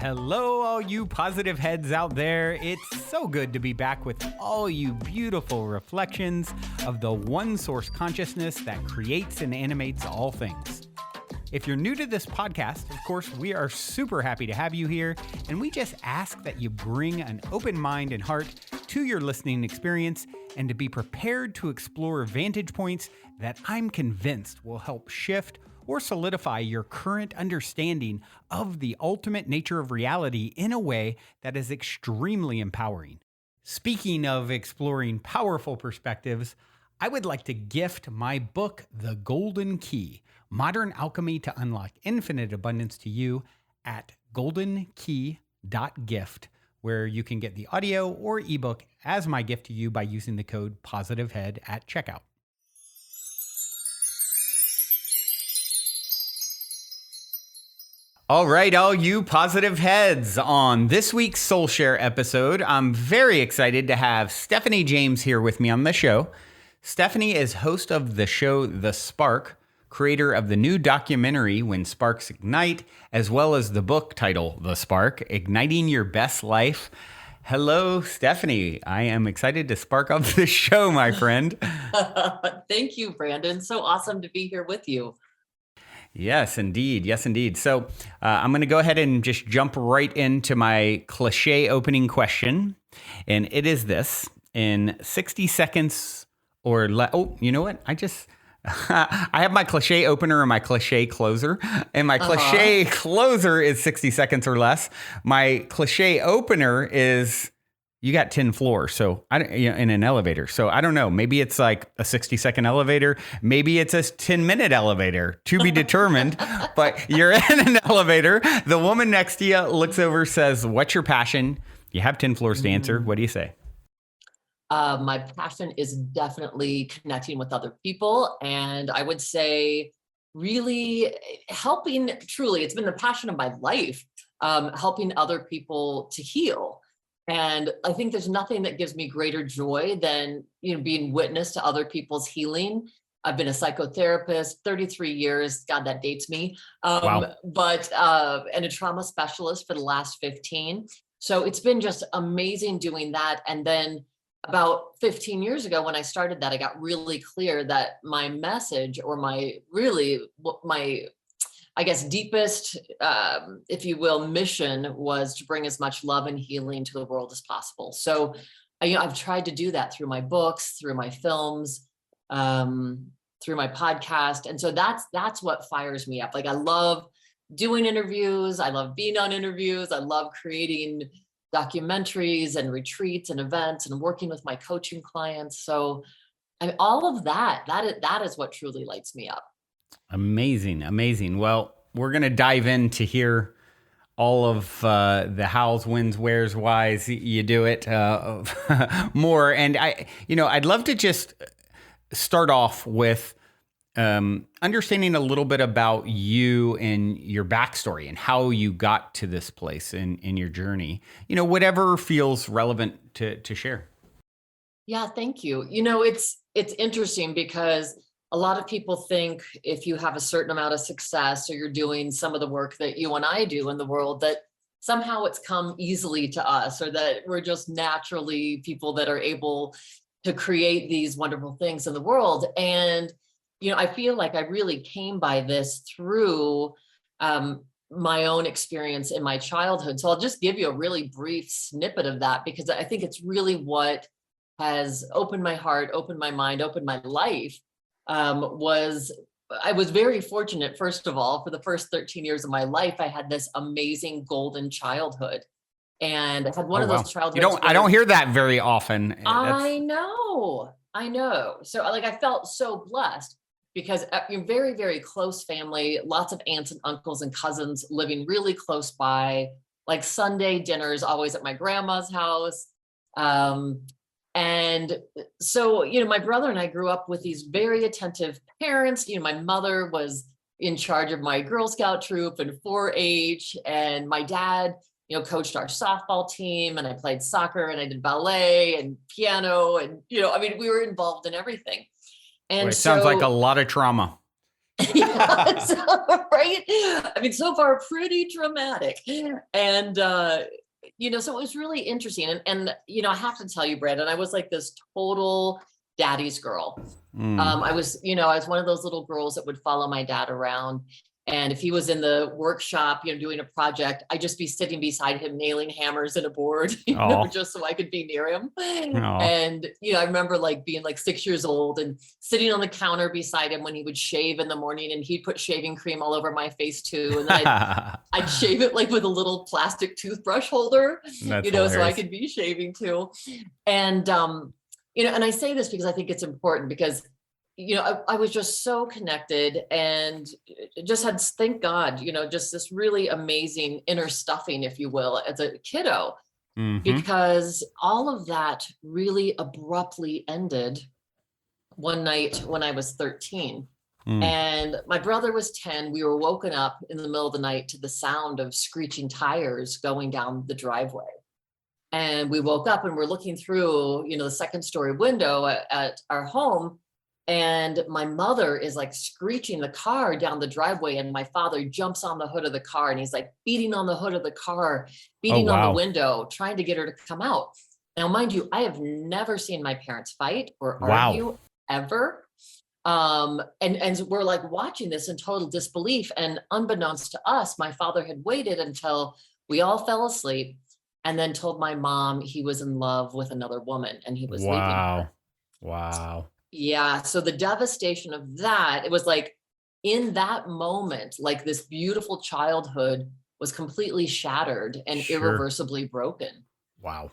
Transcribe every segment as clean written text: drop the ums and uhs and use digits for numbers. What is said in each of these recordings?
Hello, all you positive heads out there. It's so good to be back with all you beautiful reflections of the one source consciousness that creates and animates all things. If you're new to this podcast, of course, we are super happy to have you here, and we just ask that you bring an open mind and heart to your listening experience and to be prepared to explore vantage points that I'm convinced will help shift or solidify your current understanding of the ultimate nature of reality in a way that is extremely empowering. Speaking of exploring powerful perspectives, I would like to gift my book, The Golden Key, Modern Alchemy to Unlock Infinite Abundance to you at goldenkey.gift, where you can get the audio or ebook as my gift to you by using the code POSITIVEHEAD at checkout. All right, all you positive heads. On this week's Soul Share episode, I'm very excited to have Stephanie James here with me on the show. Stephanie is host of the show The Spark, creator of the new documentary When Sparks Ignite, as well as the book title The Spark, Igniting Your Best Life. Hello, Stephanie. I am excited to spark up the show, my friend. Thank you, Brandon. So awesome to be here with you. Yes, indeed. Yes, indeed. So I'm going to go ahead and just jump right into my cliche opening question. And it is this: in 60 seconds or less. Oh, you know what? I have my cliche opener and my cliche closer. And my cliche closer is 60 seconds or less. My cliche opener is you got 10 floors, so in an elevator. So I don't know. Maybe it's like a 60-second elevator. Maybe it's a 10-minute elevator, to be determined. But you're in an elevator. The woman next to you looks over, says, "What's your passion?" You have 10 floors to answer. What do you say? My passion is definitely connecting with other people. And I would say really helping, truly, it's been the passion of my life, helping other people to heal. And I think there's nothing that gives me greater joy than, being witness to other people's healing. I've been a psychotherapist, 33 years. God, that dates me. Wow. And a trauma specialist for the last 15. So it's been just amazing doing that. And then about 15 years ago, when I started that, I got really clear that my message, or my deepest, if you will, mission was to bring as much love and healing to the world as possible. So, I've tried to do that through my books, through my films, through my podcast. And so that's what fires me up. Like, I love doing interviews. I love being on interviews. I love creating documentaries and retreats and events and working with my coaching clients. So all of that is what truly lights me up. Amazing. Amazing. Well, we're going to dive in to hear all of the hows, whens, wheres, whys you do it more. And I'd love to just start off with understanding a little bit about you and your backstory and how you got to this place in your journey. Whatever feels relevant to share. Yeah, thank you. It's interesting because a lot of people think if you have a certain amount of success, or you're doing some of the work that you and I do in the world, that somehow it's come easily to us, or that we're just naturally people that are able to create these wonderful things in the world. And, I feel like I really came by this through my own experience in my childhood. So I'll just give you a really brief snippet of that, because I think it's really what has opened my heart, opened my mind, opened my life. I was very fortunate, first of all. For the first 13 years of my life, I had this amazing golden childhood, and I had one of those childhoods. I don't hear that very often. I know. So I felt so blessed, because very, very close family, lots of aunts and uncles and cousins living really close by, like Sunday dinners always at my grandma's house. And so, my brother and I grew up with these very attentive parents. My mother was in charge of my Girl Scout troop and 4-H, and my dad, coached our softball team, and I played soccer, and I did ballet and piano, and, we were involved in everything. And it sounds like a lot of trauma. Yeah, so, right? I mean, so far, pretty dramatic. And, so it was really interesting. I have to tell you, Brandon, I was like this total daddy's girl. I was one of those little girls that would follow my dad around. And if he was in the workshop, doing a project, I'd just be sitting beside him, nailing hammers in a board, Oh, just so I could be near him. oh. And, I remember like being like 6 years old and sitting on the counter beside him when he would shave in the morning, and he'd put shaving cream all over my face too. And then I'd shave it like with a little plastic toothbrush holder, That's so I hilarious. could be shaving too. And, and I say this because I think it's important because I was just so connected and just had, thank God, just this really amazing inner stuffing, if you will, as a kiddo, Hmm. because all of that really abruptly ended one night when I was 13. Mm. And my brother was 10. We were woken up in the middle of the night to the sound of screeching tires going down the driveway. And we woke up and we're looking through, the second story window at our home. And my mother is like screeching the car down the driveway. And my father jumps on the hood of the car and he's like beating on the hood of the car, Oh, beating on the wow. window, trying to get her to come out. Now, mind you, I have never seen my parents fight or Wow. argue ever. And we're like watching this in total disbelief. And unbeknownst to us, my father had waited until we all fell asleep and then told my mom he was in love with another woman and he was leaving her. Wow. Wow. Yeah. So the devastation of that, it was like in that moment, like this beautiful childhood was completely shattered and Sure. irreversibly broken. Wow.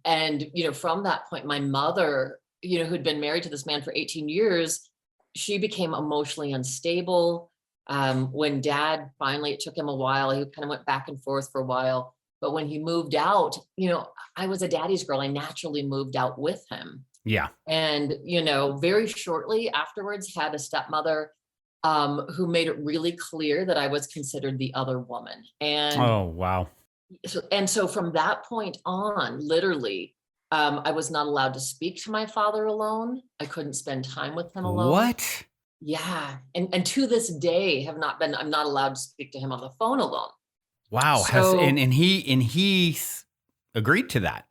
And from that point, my mother, who'd been married to this man for 18 years, she became emotionally unstable. When dad finally, it took him a while, he kind of went back and forth for a while. But when he moved out, I was a daddy's girl. I naturally moved out with him. Yeah. And, very shortly afterwards had a stepmother who made it really clear that I was considered the other woman. Oh, wow. So from that point on, literally, I was not allowed to speak to my father alone. I couldn't spend time with him alone. What? Yeah. And to this day I'm not allowed to speak to him on the phone alone. Wow. Has So and he agreed to that.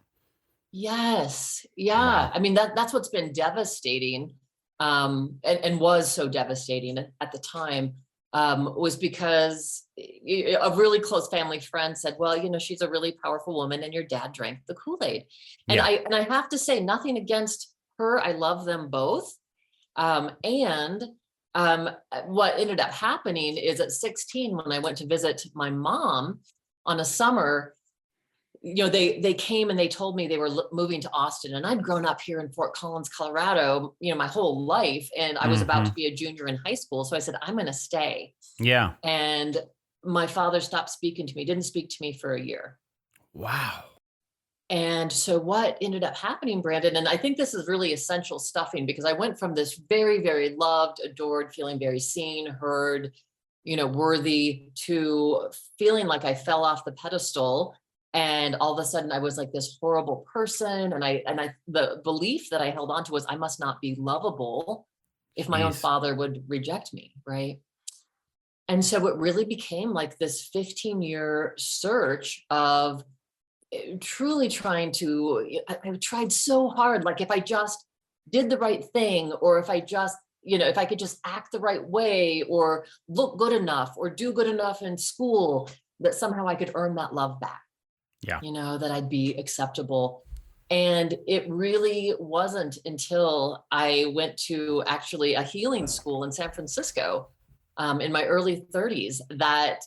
yes. Yeah. Wow. I mean, that's what's been devastating, and was so devastating at the time, was because a really close family friend said, well, she's a really powerful woman and your dad drank the Kool-Aid. And Yeah. I have to say nothing against her. I love them both. And what ended up happening is at 16, when I went to visit my mom on a summer, they came and they told me they were moving to Austin, and I'd grown up here in Fort Collins, Colorado, my whole life. And I was about to Mhm. be a junior in high school. So I said, I'm going to stay. Yeah. And my father stopped speaking to me, didn't speak to me for a year. Wow. And so what ended up happening, Brandon, and I think this is really essential stuffing, because I went from this very, very loved, adored, feeling very seen, heard, worthy, to feeling like I fell off the pedestal. And all of a sudden I was like this horrible person. And the belief that I held on to was I must not be lovable if my own Jeez. father would reject me. Right. And so it really became like this 15-year search of truly trying to, I tried so hard. Like if I just did the right thing, or if I just, if I could just act the right way or look good enough or do good enough in school, that somehow I could earn that love back, Yeah. that I'd be acceptable. And it really wasn't until I went to actually a healing school in San Francisco, in my early 30s, that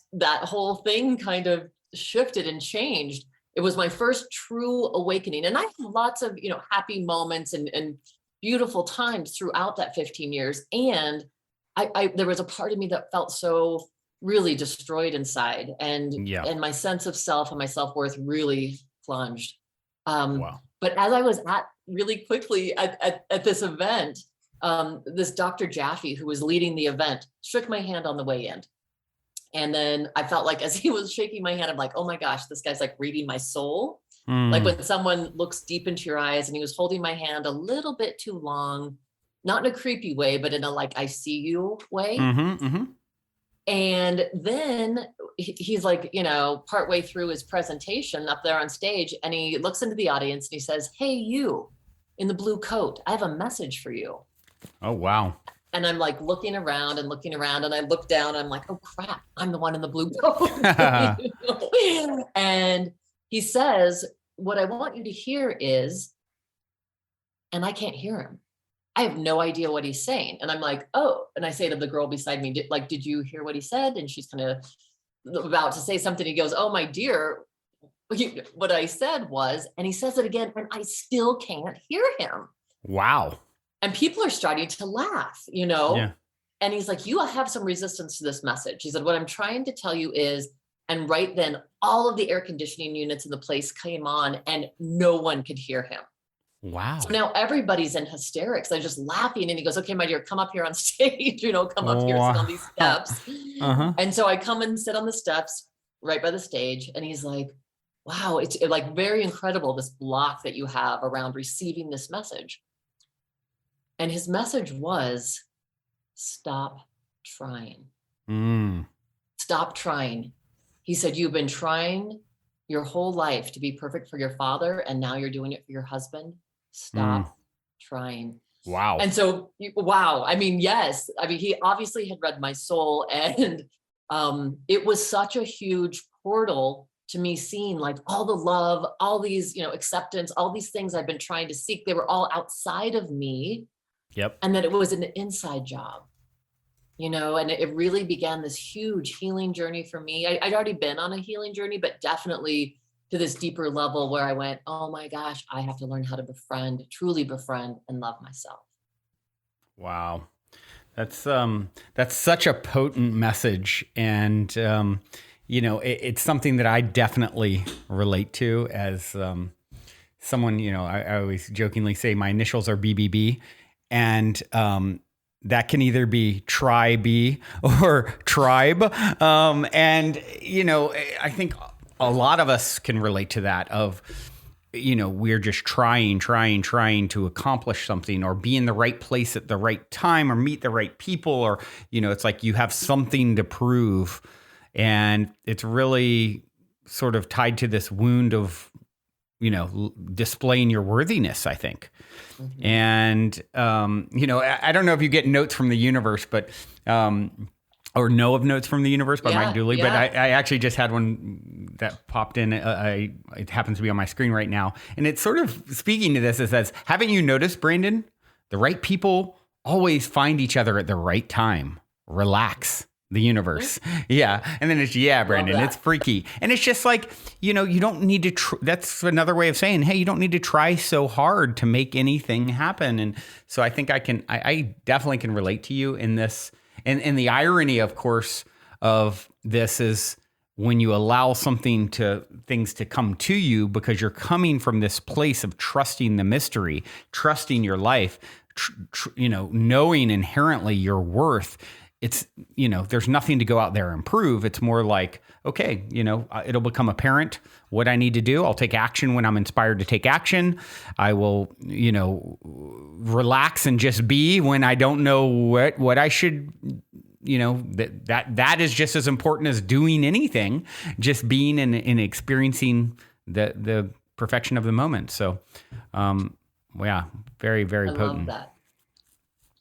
whole thing kind of shifted and changed. It was my first true awakening. And I had lots of, happy moments and beautiful times throughout that 15 years. And there was a part of me that felt so really destroyed inside, and Yeah. my sense of self and my self-worth really plunged. Wow. But as I was really quickly at this event, this Dr. Jaffe, who was leading the event, shook my hand on the way in. And then I felt like as he was shaking my hand, I'm like, oh my gosh, this guy's like reading my soul. Like Mm. when someone looks deep into your eyes, and he was holding my hand a little bit too long. not in a creepy way, but in a like, I see you way. Mm-hmm, mm-hmm. And then he's like, partway through his presentation up there on stage, and he looks into the audience and he says, "Hey, you in the blue coat, I have a message for you." Oh, wow. And I'm like looking around, and I look down, and I'm like, oh crap, I'm the one in the blue coat. And he says, "What I want you to hear is," and I can't hear him. I have no idea what he's saying. And I'm like, oh, and I say to the girl beside me, did you hear what he said? And she's kind of about to say something. He goes, "Oh, my dear, what I said was," and he says it again, and I still can't hear him. Wow. And people are starting to laugh, Yeah. And he's like, "You have some resistance to this message." He said, "What I'm trying to tell you is," and right then all of the air conditioning units in the place came on and no one could hear him. Wow. So now everybody's in hysterics. They're just laughing. And he goes, "Okay, my dear, come up here on stage, come up here, sit on these steps." Uh-huh. And so I come and sit on the steps right by the stage. And he's like, "Wow, it's like very incredible, this block that you have around receiving this message." And his message was, stop trying. Stop trying. He said, "You've been trying your whole life to be perfect for your father, and now you're doing it for your husband. Stop trying." Wow. And so, wow. I mean, yes. I mean, he obviously had read my soul, and it was such a huge portal to me seeing like all the love, all these, acceptance, all these things I've been trying to seek. They were all outside of me. Yep. And that it was an inside job, and it really began this huge healing journey for me. I'd already been on a healing journey, but definitely to this deeper level where I went, oh my gosh, I have to learn how to truly befriend and love myself. Wow. That's such a potent message. And, it's something that I definitely relate to as someone, I always jokingly say my initials are BBB. And that can either be tri-B or tribe. And, I think a lot of us can relate to that of, we're just trying to accomplish something or be in the right place at the right time or meet the right people. Or, it's like you have something to prove. And it's really sort of tied to this wound of, displaying your worthiness, I think. Mm-hmm. And, I don't know if you get notes from the universe, but, or know of notes from the universe by Mike Dooley, but I actually just had one that popped in. It happens to be on my screen right now. And it's sort of speaking to this. It says, haven't you noticed, Brandon, the right people always find each other at the right time. Relax. The universe. Yeah. And then it's, Brandon, it's freaky. And it's just like, you don't need to, that's another way of saying, hey, you don't need to try so hard to make anything happen. And so I think I definitely can relate to you in this. And the irony, of course, of this is when you allow things to come to you because you're coming from this place of trusting the mystery, trusting your life, knowing inherently your worth. It's, there's nothing to go out there and prove. It's more like, okay, it'll become apparent what I need to do. I'll take action when I'm inspired to take action. I will, relax and just be when I don't know what I should, that is just as important as doing anything, just being and experiencing the perfection of the moment. So, very, very potent. Love that.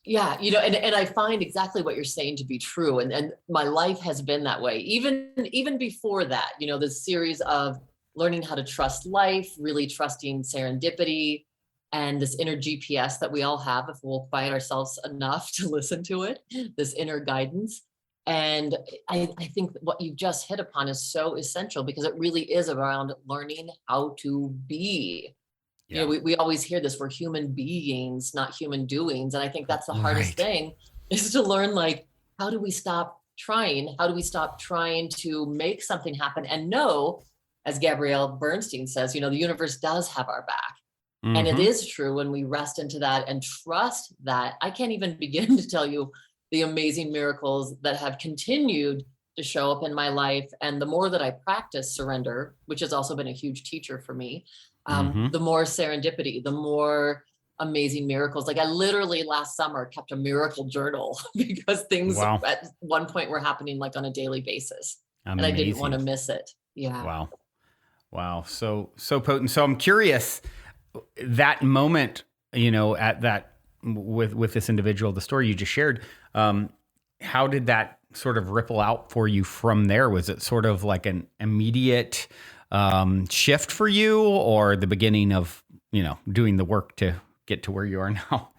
Yeah, and I find exactly what you're saying to be true. And my life has been that way. Even before that, this series of learning how to trust life, really trusting serendipity and this inner GPS that we all have if we'll quiet ourselves enough to listen to it, this inner guidance. And I think what you just hit upon is so essential because it really is around learning how to be. Yeah. We always hear this, we're human beings, not human doings. And I think that's the hardest thing is to learn, like, how do we stop trying? How do we stop trying to make something happen and know, as Gabrielle Bernstein says, the universe does have our back. Mm-hmm. And it is true when we rest into that and trust that. I can't even begin to tell you the amazing miracles that have continued to show up in my life. And the more that I practice surrender, which has also been a huge teacher for me, the more serendipity, the more amazing miracles. Like I literally last summer kept a miracle journal because things at one point were happening like on a daily basis. Amazing. And I didn't want to miss it. Yeah. Wow. So potent. So I'm curious, that moment, at that, with this individual, the story you just shared, how did that sort of ripple out for you from there? Was it sort of like an immediate shift for you, or the beginning of, doing the work to get to where you are now?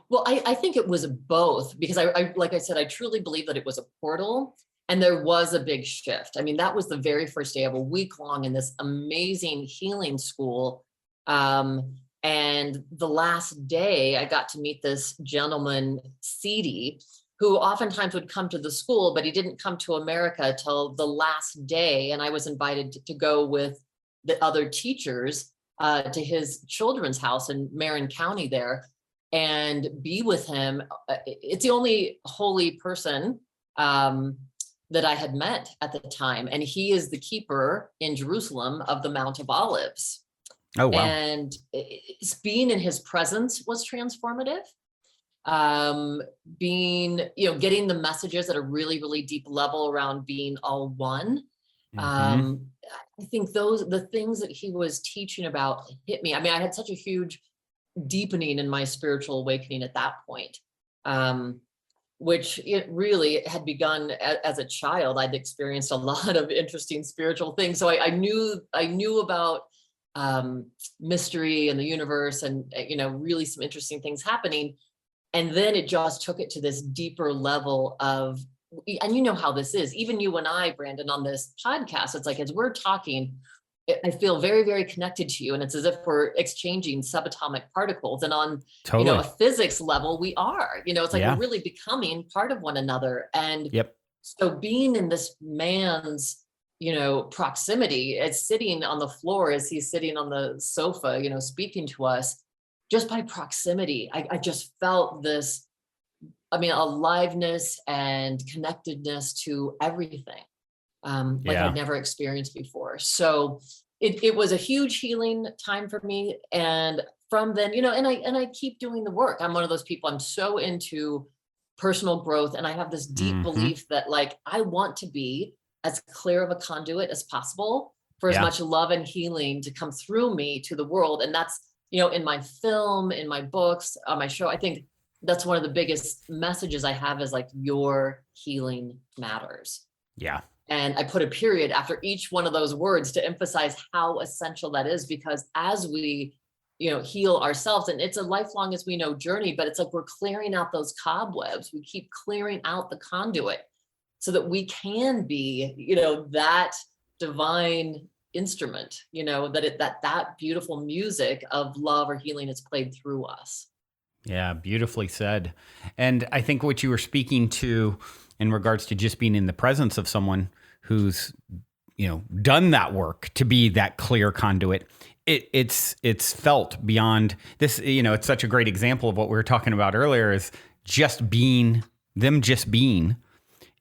Well, I think it was both, because I like I said, I truly believe that it was a portal. And there was a big shift. I mean, that was the very first day of a week long in this amazing healing school. And the last day I got to meet this gentleman, Seedy, who oftentimes would come to the school, but he didn't come to America till the last day. And I was invited to go with the other teachers to his children's house in Marin County there and be with him. It's the only holy person that I had met at the time. And he is the keeper in Jerusalem of the Mount of Olives. Oh, wow. And being in his presence was transformative. Getting the messages at a really, really deep level around being all one. I think the things that he was teaching about hit me. I mean, I had such a huge deepening in my spiritual awakening at that point. Which it really had begun as a child. I'd experienced a lot of interesting spiritual things. So I knew about mystery and the universe and, really some interesting things happening. And then it just took it to this deeper level of, and you know how this is, even you and I, Brandon, on this podcast, it's like, as we're talking, I feel very, very connected to you. And it's as if we're exchanging subatomic particles. And on, a physics level, we are, it's like we're really becoming part of one another. And so being in this man's, proximity, it's sitting on the floor as he's sitting on the sofa, speaking to us, just by proximity, I just felt this, aliveness and connectedness to everything. I'd never experienced before. So it was a huge healing time for me. And from then, and I keep doing the work. I'm one of those people, I'm so into personal growth. And I have this deep belief that I want to be as clear of a conduit as possible for as much love and healing to come through me to the world. And that's, in my film, in my books, on my show, I think that's one of the biggest messages I have is your healing matters. Yeah. And I put a period after each one of those words to emphasize how essential that is, because as we, heal ourselves, and it's a lifelong, as we know, journey, but it's like we're clearing out those cobwebs. We keep clearing out the conduit so that we can be, that divine instrument, that beautiful music of love or healing is played through us. Yeah, beautifully said. And I think what you were speaking to in regards to just being in the presence of someone who's, done that work to be that clear conduit, it's felt beyond this, it's such a great example of what we were talking about earlier is just being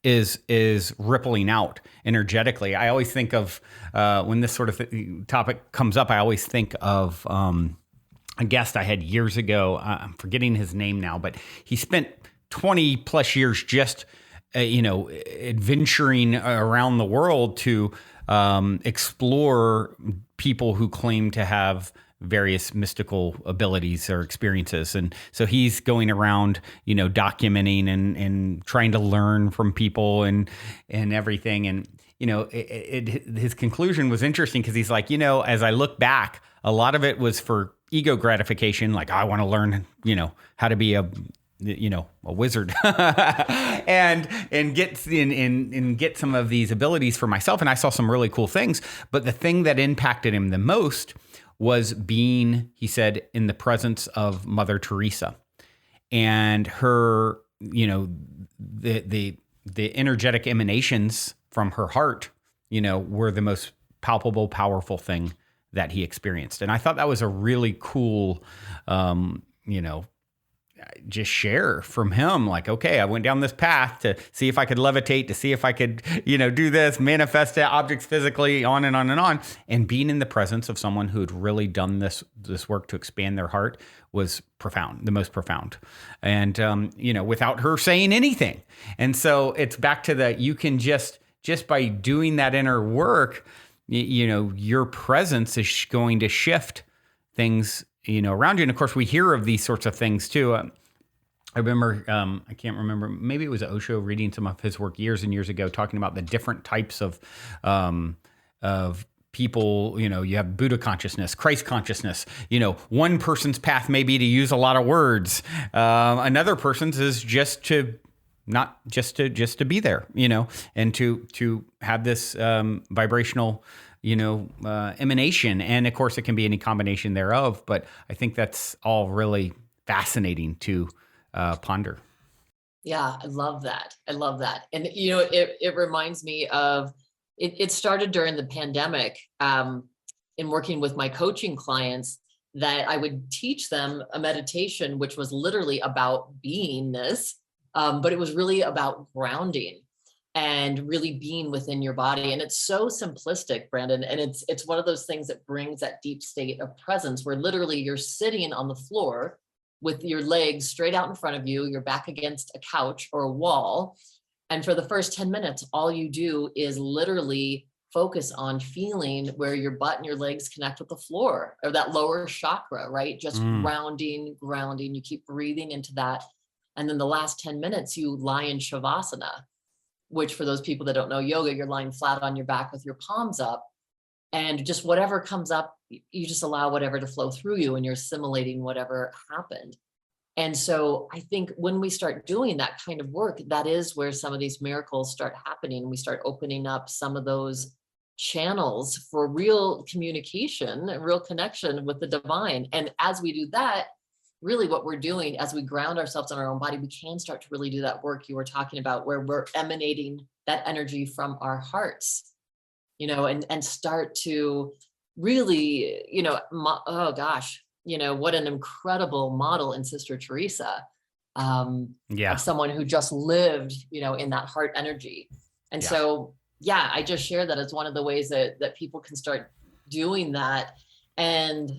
is rippling out energetically. I always think of, when this sort of topic comes up, I always think of, a guest I had years ago. I'm forgetting his name now, but he spent 20 plus years just, adventuring around the world to explore people who claim to have various mystical abilities or experiences. And so he's going around, documenting and trying to learn from people and everything. And, his conclusion was interesting because he's like, as I look back, a lot of it was for ego gratification. Like, I want to learn, how to be a wizard and get some of these abilities for myself. And I saw some really cool things, but the thing that impacted him the most was being, he said, in the presence of Mother Teresa and her, the energetic emanations from her heart, were the most palpable, powerful thing that he experienced. And I thought that was a really cool, just share from him, like, okay, I went down this path to see if I could levitate, to see if I could, do this, manifest objects physically, on and on and on. And being in the presence of someone who had really done this work to expand their heart was profound, the most profound. And, without her saying anything. And so it's back to that, you can just by doing that inner work, your presence is going to shift things, around you. And of course, we hear of these sorts of things too. I remember, I can't remember, maybe it was Osho reading some of his work years and years ago, talking about the different types of people. You have Buddha consciousness, Christ consciousness. One person's path may be to use a lot of words. Another person's is just to be there, and to have this vibrational, emanation. And of course, it can be any combination thereof. But I think that's all really fascinating to ponder. Yeah, I love that. And, it reminds me of, it started during the pandemic, in working with my coaching clients, that I would teach them a meditation, which was literally about beingness. But it was really about grounding and really being within your body. And it's so simplistic, Brandon. And it's one of those things that brings that deep state of presence, where literally you're sitting on the floor with your legs straight out in front of you, your back against a couch or a wall. And for the first 10 minutes, all you do is literally focus on feeling where your butt and your legs connect with the floor, or that lower chakra, right? Just grounding. You keep breathing into that. And then the last 10 minutes, you lie in Shavasana, which, for those people that don't know yoga, you're lying flat on your back with your palms up, and just whatever comes up, you just allow whatever to flow through you, and you're assimilating whatever happened. And so I think when we start doing that kind of work, that is where some of these miracles start happening. We start opening up some of those channels for real communication, real connection with the divine. And as we do that, really what we're doing, as we ground ourselves in our own body, we can start to really do that work you were talking about, where we're emanating that energy from our hearts, and start to really, oh gosh, what an incredible model in Sister Teresa, of someone who just lived, in that heart energy. And so, I just share that as one of the ways that people can start doing that, and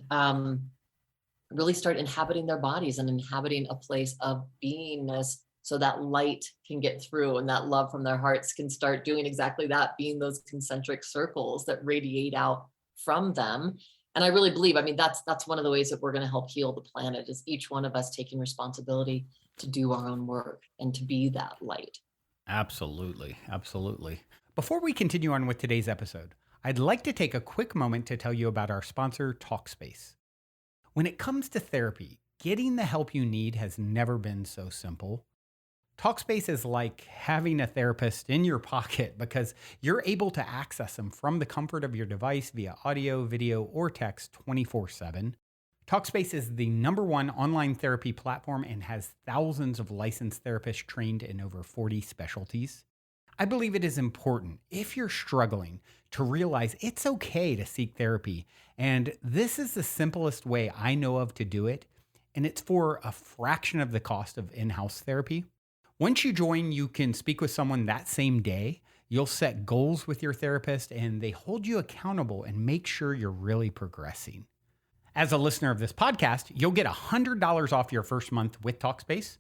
really start inhabiting their bodies and inhabiting a place of beingness, so that light can get through, and that love from their hearts can start doing exactly that, being those concentric circles that radiate out from them. And I really believe, that's one of the ways that we're going to help heal the planet, is each one of us taking responsibility to do our own work and to be that light. Absolutely. Before we continue on with today's episode, I'd like to take a quick moment to tell you about our sponsor, Talkspace. When it comes to therapy, getting the help you need has never been so simple. Talkspace is like having a therapist in your pocket, because you're able to access them from the comfort of your device via audio, video, or text 24/7. Talkspace is the #1 online therapy platform and has thousands of licensed therapists trained in over 40 specialties. I believe it is important, if you're struggling, to realize it's okay to seek therapy. And this is the simplest way I know of to do it. And it's for a fraction of the cost of in-house therapy. Once you join, you can speak with someone that same day. You'll set goals with your therapist, and they hold you accountable and make sure you're really progressing. As a listener of this podcast, you'll get $100 off your first month with Talkspace.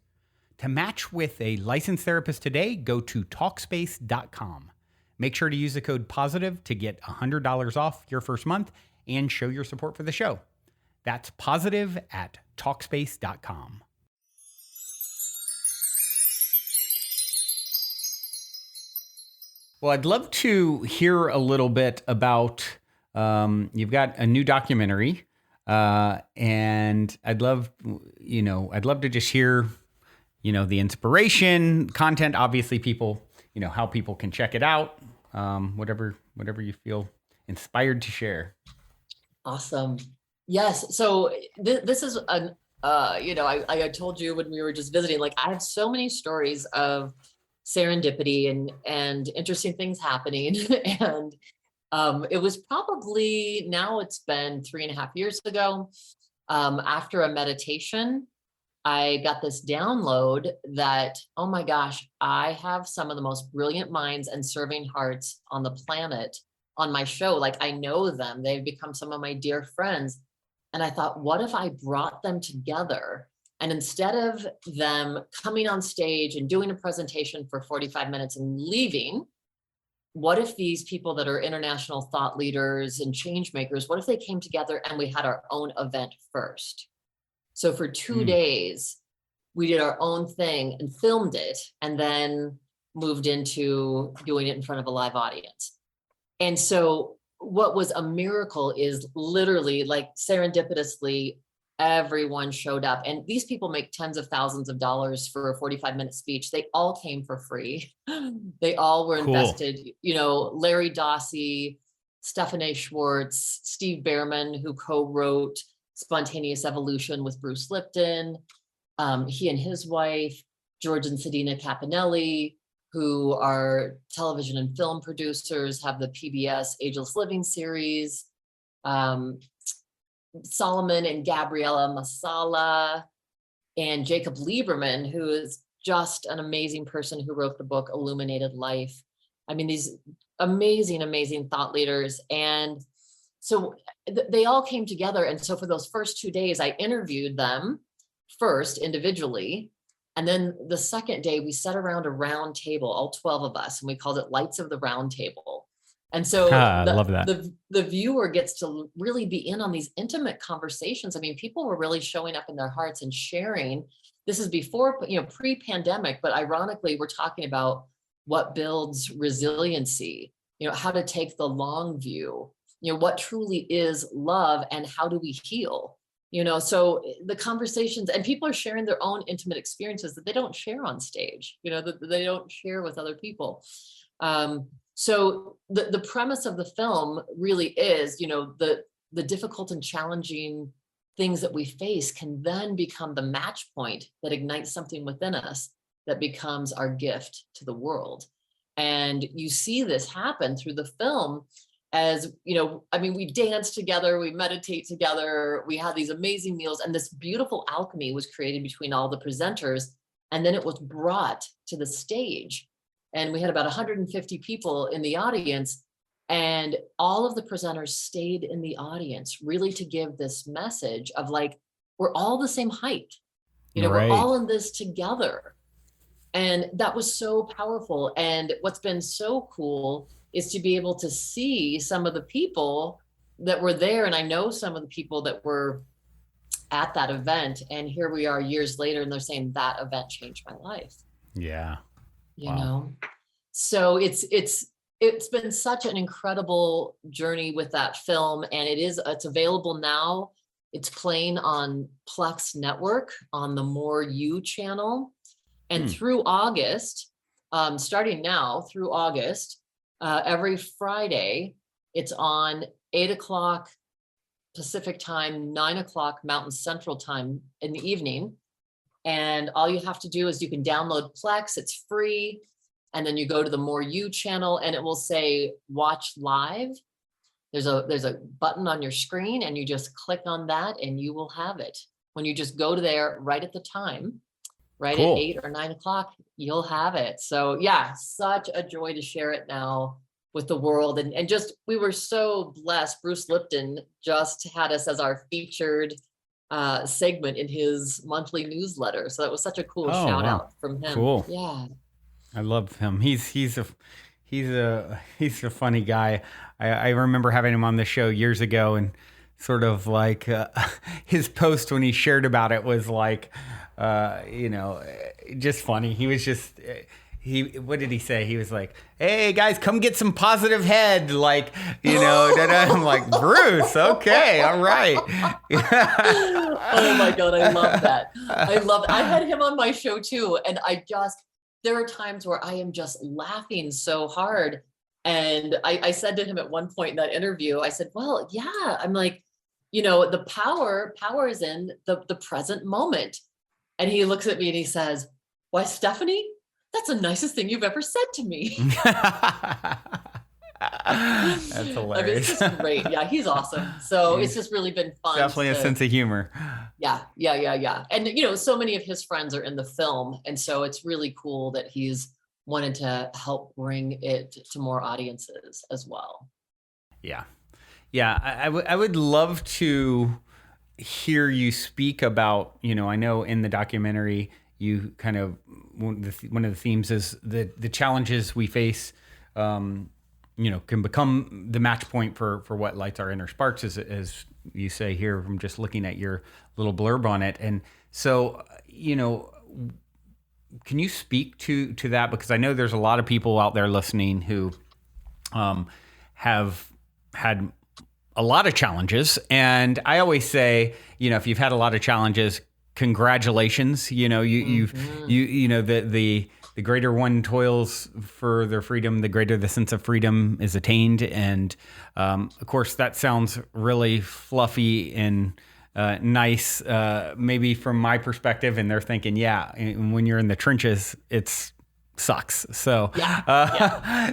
To match with a licensed therapist today, go to Talkspace.com. Make sure to use the code POSITIVE to get $100 off your first month and show your support for the show. That's positive at Talkspace.com. Well, I'd love to hear a little bit about, you've got a new documentary, and I'd love to just hear, the inspiration, content, obviously people, how people can check it out, whatever you feel inspired to share. Awesome. Yes. So this is I told you when we were just visiting, like, I have so many stories of serendipity and interesting things happening. And it was probably, now it's been 3.5 years ago, after a meditation I got this download that, oh my gosh, I have some of the most brilliant minds and serving hearts on the planet on my show. Like, I know them, they've become some of my dear friends. And I thought, what if I brought them together? And instead of them coming on stage and doing a presentation for 45 minutes and leaving, what if these people that are international thought leaders and change makers, what if they came together and we had our own event first? So for 2 days, we did our own thing and filmed it, and then moved into doing it in front of a live audience. And so what was a miracle is literally, like, serendipitously, everyone showed up. And these people make tens of thousands of dollars for a 45-minute speech. They all came for free. They all were invested. You know, Larry Dossey, Stephanie Schwartz, Steve Behrman, who co-wrote Spontaneous Evolution with Bruce Lipton, he and his wife, George and Sedina Capinelli, who are television and film producers, have the PBS Ageless Living series, Solomon and Gabriella Masala, and Jacob Lieberman, who is just an amazing person who wrote the book Illuminated Life. I mean, these amazing, amazing thought leaders. And so they all came together. And so for those first 2 days, I interviewed them first individually. And then the second day, we sat around a round table, all 12 of us, and we called it Lights of the Round Table. And so I love that. The viewer gets to really be in on these intimate conversations. I mean, people were really showing up in their hearts and sharing. This is before, you know, pre-pandemic, but ironically, we're talking about what builds resiliency, you know, how to take the long view, you know, what truly is love and how do we heal, you know? So the conversations, and people are sharing their own intimate experiences that they don't share on stage, you know, that they don't share with other people. So the premise of the film really is, you know, the difficult and challenging things that we face can then become the match point that ignites something within us that becomes our gift to the world. And you see this happen through the film. As you know, I mean, we dance together, we meditate together, we had these amazing meals, and this beautiful alchemy was created between all the presenters. And then it was brought to the stage. And we had about 150 people in the audience, and all of the presenters stayed in the audience, really to give this message of, like, we're all the same height, you know, Right. we're all in this together. And that was so powerful. And what's been so cool is to be able to see some of the people that were there. And I know some of the people that were at that event, and here we are years later, and they're saying that event changed my life. Yeah. You know, so it's been such an incredible journey with that film, and it's available now. It's playing on Plex Network on the More You channel, and through August, starting now through August, every Friday, it's on 8:00 Pacific time, 9:00 Mountain Central time in the evening. And all you have to do is you can download Plex, it's free. And then you go to the More You channel and it will say watch live. There's a button on your screen and you just click on that and you will have it. When you just go to there right at the time, right at 8 or 9 o'clock, you'll have it. So yeah, such a joy to share it now with the world. And just, we were so blessed. Bruce Lipton just had us as our featured segment in his monthly newsletter. So that was such a cool shout out from him. Cool. Yeah. I love him. He's a funny guy. I remember having him on the show years ago, and sort of like his post when he shared about it was like, you know, just funny. He was just, what did he say? He was like, hey guys, come get some positive head. Like, you know, I'm like, Bruce, okay, all right. Oh my God, I love that. I had him on my show too. And there are times where I am just laughing so hard. And I said to him at one point in that interview, I said, well, yeah, I'm like, you know, the power is in the present moment. And he looks at me and he says, why, Stephanie, that's the nicest thing you've ever said to me. That's I mean, it's hilarious. just great. Yeah, he's awesome. So it's He's just really been fun definitely a to, sense of humor. yeah. And, so many of his friends are in the film. And so it's really cool that he's wanted to help bring it to more audiences as well. Yeah. Yeah. I would love to hear you speak about, I know in the documentary, you kind of, one of the themes is the challenges we face, can become the match point for what lights our inner sparks, as you say here from just looking at your little blurb on it. And so, can you speak to that? Because I know there's a lot of people out there listening who have had a lot of challenges. And I always say, if you've had a lot of challenges, congratulations. The greater one toils for their freedom, the greater the sense of freedom is attained. And of course, that sounds really fluffy and nice, maybe from my perspective. And they're thinking, yeah, when you're in the trenches, it's sucks. So,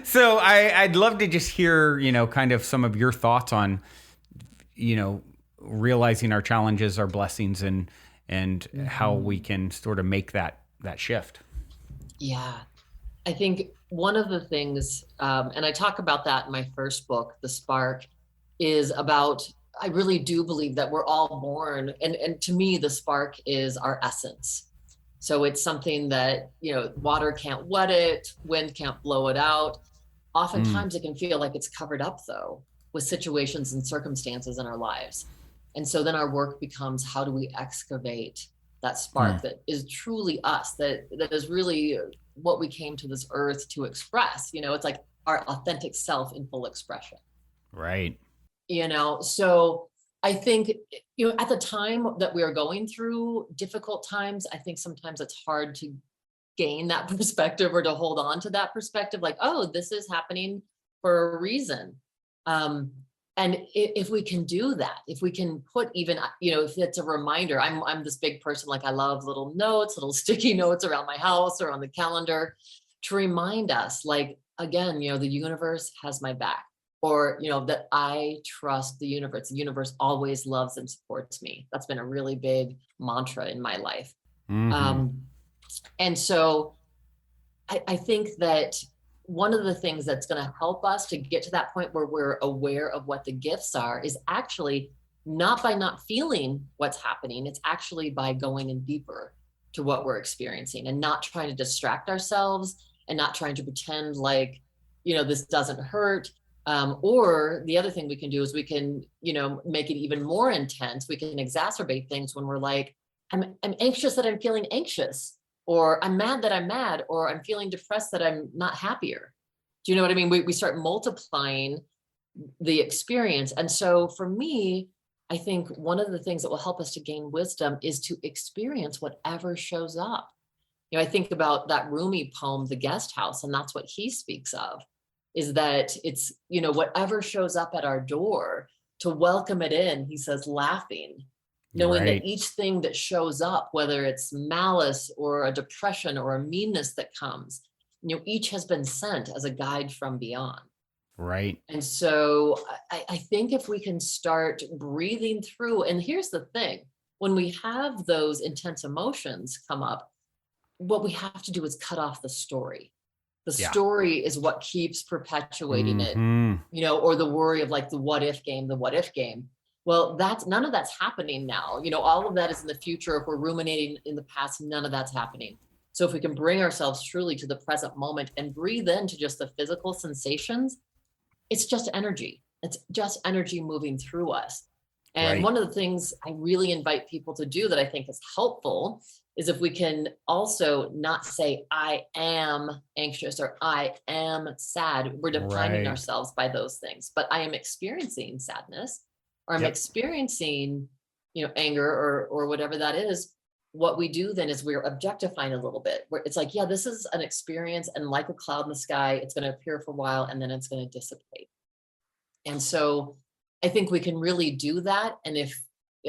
so I'd love to just hear, kind of some of your thoughts on, realizing our challenges, our blessings, and how we can sort of make that shift. Yeah, I think one of the things, and I talk about that in my first book, The Spark, is about, I really do believe that we're all born, and to me, the spark is our essence. So it's something that, water can't wet it, wind can't blow it out. Oftentimes it can feel like it's covered up, though, with situations and circumstances in our lives. And so then our work becomes, how do we excavate that spark that is truly us, that is really what we came to this earth to express. It's like our authentic self in full expression. Right. So I think, at the time that we are going through difficult times, I think sometimes it's hard to gain that perspective or to hold on to that perspective, like, oh, this is happening for a reason. And if we can do that, if we can put even, if it's a reminder, I'm this big person, like I love little notes, little sticky notes around my house or on the calendar to remind us, like, again, the universe has my back, or, that I trust the universe. The universe always loves and supports me. That's been a really big mantra in my life. And so I think that one of the things that's going to help us to get to that point where we're aware of what the gifts are is actually not by not feeling what's happening. It's actually by going in deeper to what we're experiencing and not trying to distract ourselves and not trying to pretend like, this doesn't hurt. Or the other thing we can do is we can, make it even more intense. We can exacerbate things when we're like, I'm anxious that I'm feeling anxious, or I'm mad that I'm mad, or I'm feeling depressed that I'm not happier. Do you know what I mean? We start multiplying the experience. And so for me, I think one of the things that will help us to gain wisdom is to experience whatever shows up. I think about that Rumi poem, The Guest House, and that's what he speaks of, is that it's, whatever shows up at our door, to welcome it in, he says, laughing, knowing that each thing that shows up, whether it's malice or a depression or a meanness that comes, each has been sent as a guide from beyond. Right. And so I think if we can start breathing through, and here's the thing, when we have those intense emotions come up, what we have to do is cut off the story. The story is what keeps perpetuating it, or the worry of like the what if game. Well, none of that's happening now. All of that is in the future. If we're ruminating in the past, none of that's happening. So if we can bring ourselves truly to the present moment and breathe into just the physical sensations, it's just energy. It's just energy moving through us. And one of the things I really invite people to do that I think is helpful is if we can also not say, I am anxious or I am sad. We're defining ourselves by those things, but I am experiencing sadness, or I'm experiencing, anger or whatever that is. What we do then is we're objectifying a little bit, where it's like, yeah, this is an experience, and like a cloud in the sky, it's going to appear for a while and then it's going to dissipate. And so I think we can really do that. And if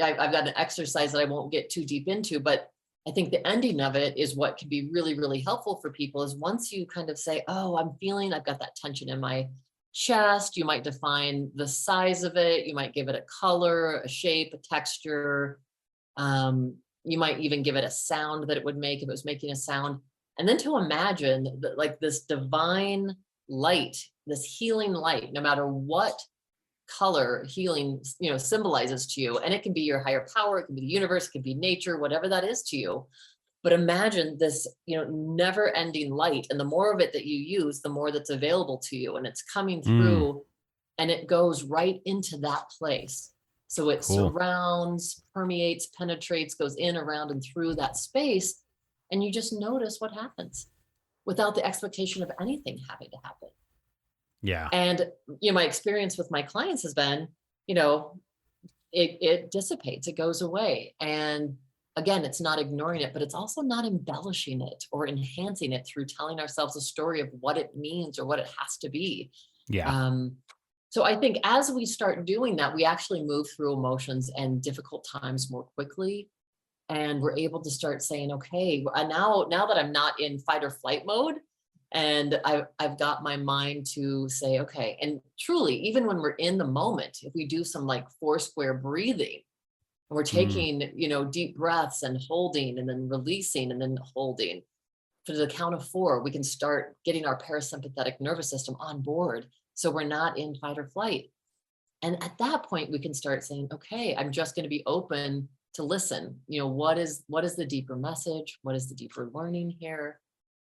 I've got an exercise that I won't get too deep into, but I think the ending of it is what can be really, really helpful for people is once you kind of say, oh, I've got that tension in my chest, you might define the size of it, you might give it a color, a shape, a texture. You might even give it a sound that it would make if it was making a sound. And then to imagine that like this divine light, this healing light, no matter what color healing, symbolizes to you. And it can be your higher power, it can be the universe, it can be nature, whatever that is to you. But imagine this, never ending light. And the more of it that you use, the more that's available to you. And it's coming through and it goes right into that place. So it surrounds, permeates, penetrates, goes in, around, and through that space. And you just notice what happens without the expectation of anything having to happen. Yeah. And, my experience with my clients has been, it dissipates, it goes away. And again, it's not ignoring it, but it's also not embellishing it or enhancing it through telling ourselves a story of what it means or what it has to be. Yeah. So I think as we start doing that, we actually move through emotions and difficult times more quickly. And we're able to start saying, okay, now that I'm not in fight or flight mode, and I've got my mind to say, okay, and truly, even when we're in the moment, if we do some like 4 square breathing, and we're taking, deep breaths and holding and then releasing and then holding to the count of 4, we can start getting our parasympathetic nervous system on board. So we're not in fight or flight. And at that point, we can start saying, okay, I'm just going to be open to listen. What is the deeper message? What is the deeper learning here?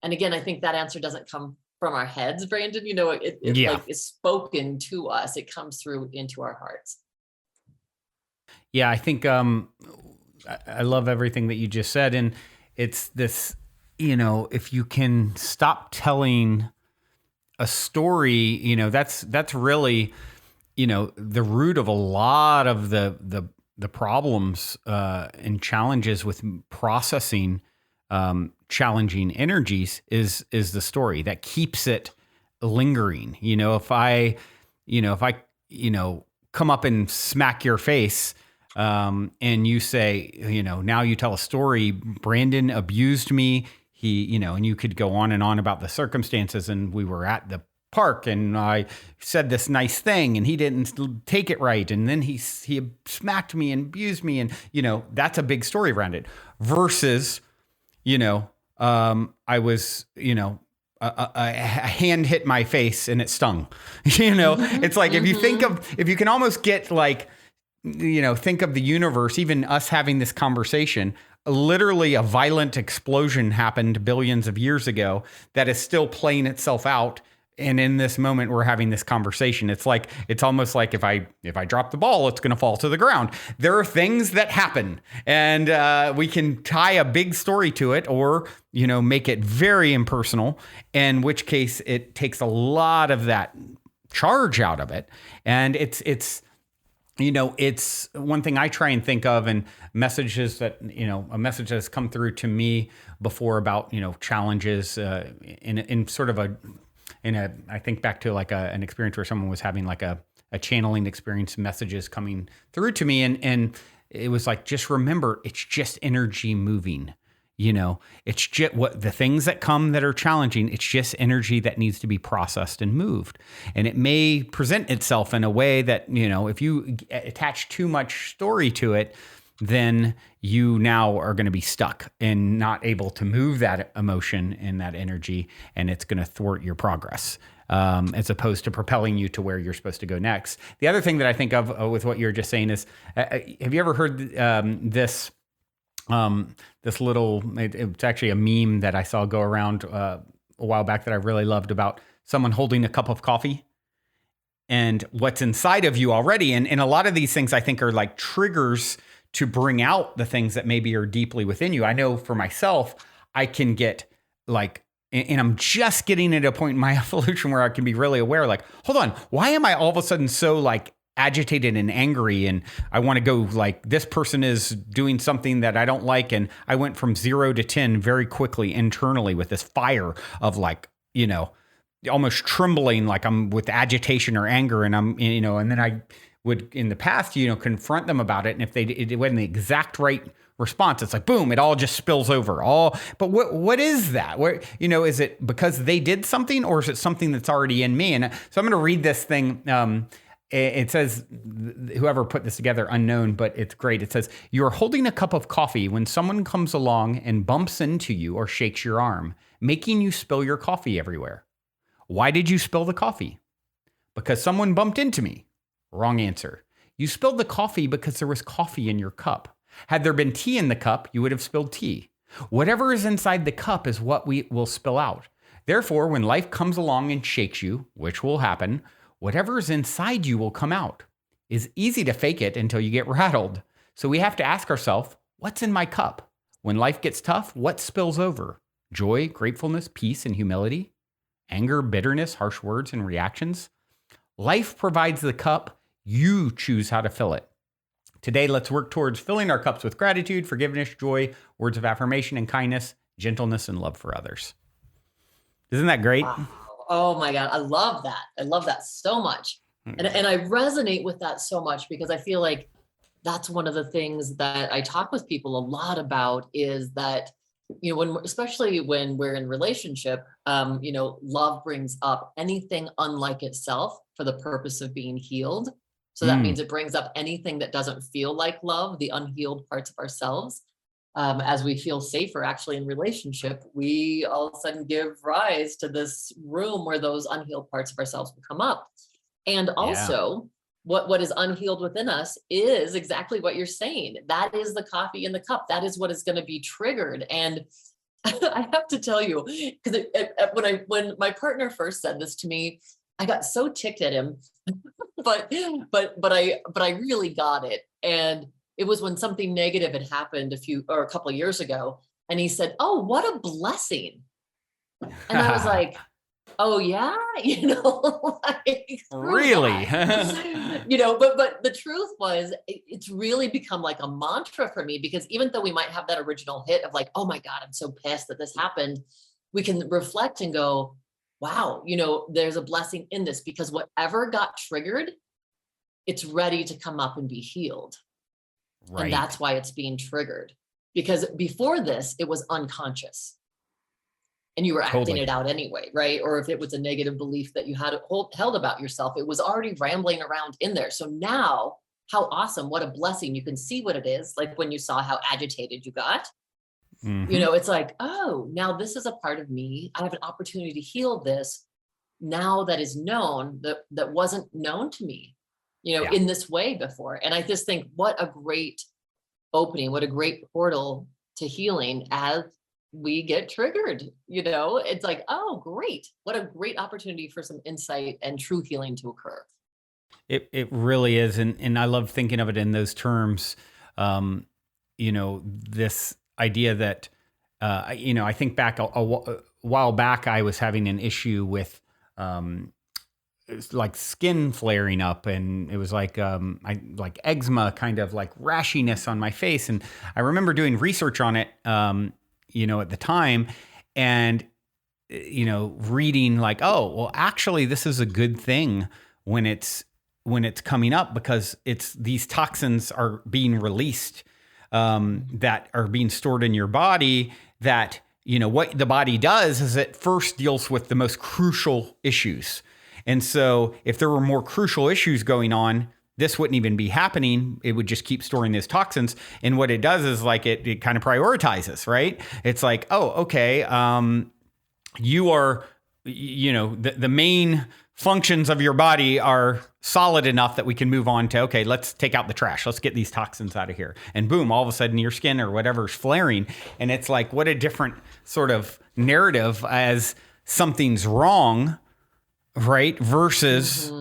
And again, I think that answer doesn't come from our heads, Brandon. It like is spoken to us. It comes through into our hearts. Yeah, I think I love everything that you just said. And it's this, if you can stop telling a story, that's really, the root of a lot of the problems and challenges with processing challenging energies is the story that keeps it lingering. If I come up and smack your face, and you say, now you tell a story, Brandon abused me. He, and you could go on and on about the circumstances, and we were at the park and I said this nice thing and he didn't take it right. And then he smacked me and abused me. And, that's a big story around it versus, I was, a hand hit my face and it stung, it's like, if you can almost get like, think of the universe, even us having this conversation, literally a violent explosion happened billions of years ago that is still playing itself out. And in this moment, we're having this conversation. It's almost like if I drop the ball, it's going to fall to the ground. There are things that happen, and we can tie a big story to it, or make it very impersonal. In which case, it takes a lot of that charge out of it, and it's one thing I try and think of, and messages that, a message that's come through to me before about, challenges in sort of I think back to like an experience where someone was having like a channeling experience, messages coming through to me. And it was like, just remember, it's just energy moving. It's just what the things that come that are challenging. It's just energy that needs to be processed and moved. And it may present itself in a way that, if you attach too much story to it, then you now are going to be stuck and not able to move that emotion and that energy. And it's going to thwart your progress, as opposed to propelling you to where you're supposed to go next. The other thing that I think of with what you're just saying is, have you ever heard this little, it's actually a meme that I saw go around a while back that I really loved, about someone holding a cup of coffee and what's inside of you already. And a lot of these things I think are like triggers to bring out the things that maybe are deeply within you. I know for myself, I can get like, and I'm just getting at a point in my evolution where I can be really aware, like, hold on, why am I all of a sudden so like agitated and angry? And I want to go like, this person is doing something that I don't like. And I went from 0 to 10 very quickly internally with this fire of like, almost trembling, like I'm with agitation or anger. And I'm, and then I would in the past, confront them about it. And if it wasn't the exact right response, it's like, boom, it all just spills over but what is that? Is it because they did something, or is it something that's already in me? And so I'm going to read this thing. It says, whoever put this together, unknown, but it's great. It says, you're holding a cup of coffee when someone comes along and bumps into you or shakes your arm, making you spill your coffee everywhere. Why did you spill the coffee? Because someone bumped into me. Wrong answer. You spilled the coffee because there was coffee in your cup. Had there been tea in the cup, you would have spilled tea. Whatever is inside the cup is what we will spill out. Therefore, when life comes along and shakes you, which will happen, whatever is inside you will come out. It's easy to fake it until you get rattled. So we have to ask ourselves, what's in my cup? When life gets tough, what spills over? Joy, gratefulness, peace, and humility? Anger, bitterness, harsh words, and reactions? Life provides the cup. You choose how to fill it. Today, let's work towards filling our cups with gratitude, forgiveness, joy, words of affirmation, and kindness, gentleness, and love for others. Isn't that great? Wow. Oh my God. I love that. I love that so much. And I resonate with that so much because I feel like that's one of the things that I talk with people a lot about is that, especially when we're in relationship, love brings up anything unlike itself for the purpose of being healed. So that means it brings up anything that doesn't feel like love, the unhealed parts of ourselves. As we feel safer actually in relationship, we all of a sudden give rise to this room where those unhealed parts of ourselves will come up. And also what is unhealed within us is exactly what you're saying. That is the coffee in the cup. That is what is going to be triggered. And I have to tell you, because when my partner first said this to me, I got so ticked at him, but I really got it. And it was when something negative had happened a couple of years ago. And he said, "Oh, what a blessing." And I was like, "Oh yeah," really? But the truth was it's really become like a mantra for me, because even though we might have that original hit of like, "Oh my God, I'm so pissed that this happened," we can reflect and go, wow, there's a blessing in this, because whatever got triggered, it's ready to come up and be healed. Right. And that's why it's being triggered, because before this, it was unconscious and you were acting it out anyway, right? Or if it was a negative belief that you had held about yourself, it was already rambling around in there. So now, how awesome, what a blessing. You can see what it is, like when you saw how agitated you got. Mm-hmm. It's like, oh, now this is a part of me. I have an opportunity to heal this now that is known, that wasn't known to me, in this way before. And I just think what a great opening, what a great portal to healing as we get triggered, it's like, oh, great. What a great opportunity for some insight and true healing to occur. It really is. And I love thinking of it in those terms. This idea that, I think back a while back, I was having an issue with like skin flaring up, and it was like like eczema, kind of like rashiness on my face. And I remember doing research on it, at the time, and reading like, oh, well, actually, this is a good thing when it's coming up, because these toxins are being released. That are being stored in your body, that, what the body does is it first deals with the most crucial issues. And so if there were more crucial issues going on, this wouldn't even be happening. It would just keep storing these toxins. And what it does is like, it kind of prioritizes, right? It's like, oh, okay. You are, the main functions of your body are solid enough that we can move on to, okay, let's take out the trash. Let's get these toxins out of here. And boom, all of a sudden your skin or whatever's flaring. And it's like, what a different sort of narrative as something's wrong, right? Versus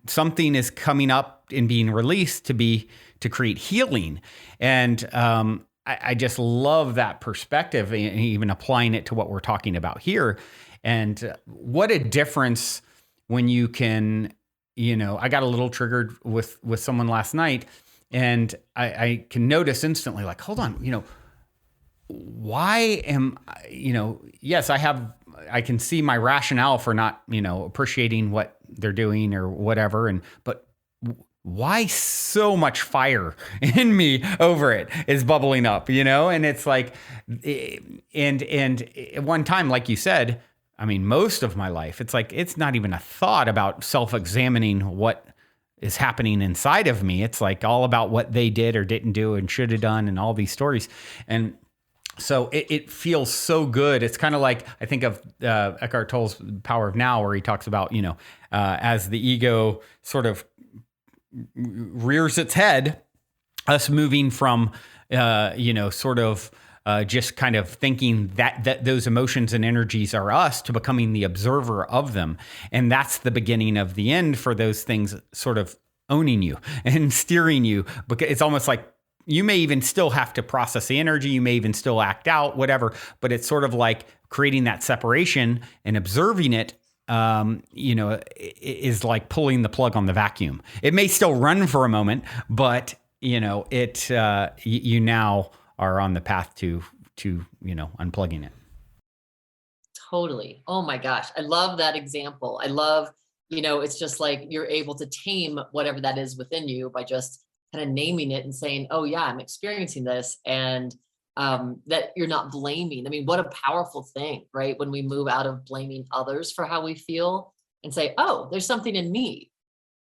something is coming up and being released to create healing. And I just love that perspective, and even applying it to what we're talking about here. And what a difference when you can, I got a little triggered with someone last night, and I can notice instantly, like, hold on, why am, yes, I can see my rationale for not, appreciating what they're doing or whatever. But why so much fire in me over it is bubbling up, And it's like, and at one time, like you said, I mean, most of my life, it's like, it's not even a thought about self-examining what is happening inside of me. It's like all about what they did or didn't do and should have done and all these stories. And so it feels so good. It's kind of like, I think of Eckhart Tolle's Power of Now, where he talks about, as the ego sort of rears its head, us moving from, sort of just kind of thinking that those emotions and energies are us, to becoming the observer of them. And that's the beginning of the end for those things sort of owning you and steering you, because it's almost like you may even still have to process the energy. You may even still act out, whatever, but it's sort of like creating that separation and observing it, is like pulling the plug on the vacuum. It may still run for a moment, but you now are on the path to unplugging it. Totally. Oh my gosh. I love that example. I love, it's just like you're able to tame whatever that is within you by just kind of naming it and saying, oh yeah, I'm experiencing this. And that you're not blaming. I mean, what a powerful thing, right? When we move out of blaming others for how we feel and say, oh, there's something in me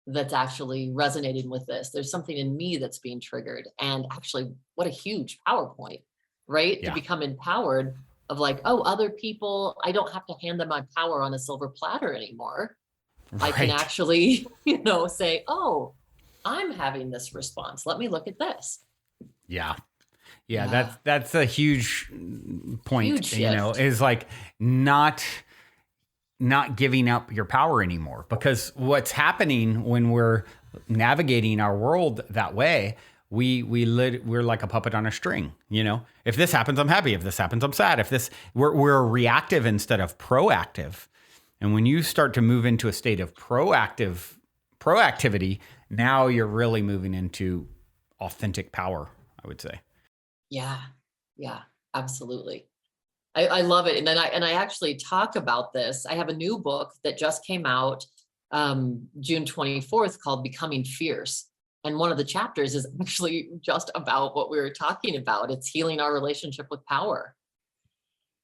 that's actually resonating with this. There's something in me that's being triggered. And actually, what a huge PowerPoint, right? Yeah. To become empowered of like, oh, other people, I don't have to hand them my power on a silver platter anymore. Right. I can actually, say, oh, I'm having this response. Let me look at this. Yeah. Yeah. That's a huge point, Huge shift. is like not giving up your power anymore, because what's happening when we're navigating our world that way, we're like a puppet on a string. If this happens, I'm happy. If this happens, I'm sad. We're reactive instead of proactive. And when you start to move into a state of proactivity, now you're really moving into authentic power, I would say. Yeah, absolutely. I love it. And then I actually talk about this. I have a new book that just came out June 24th called Becoming Fierce. And one of the chapters is actually just about what we were talking about. It's healing our relationship with power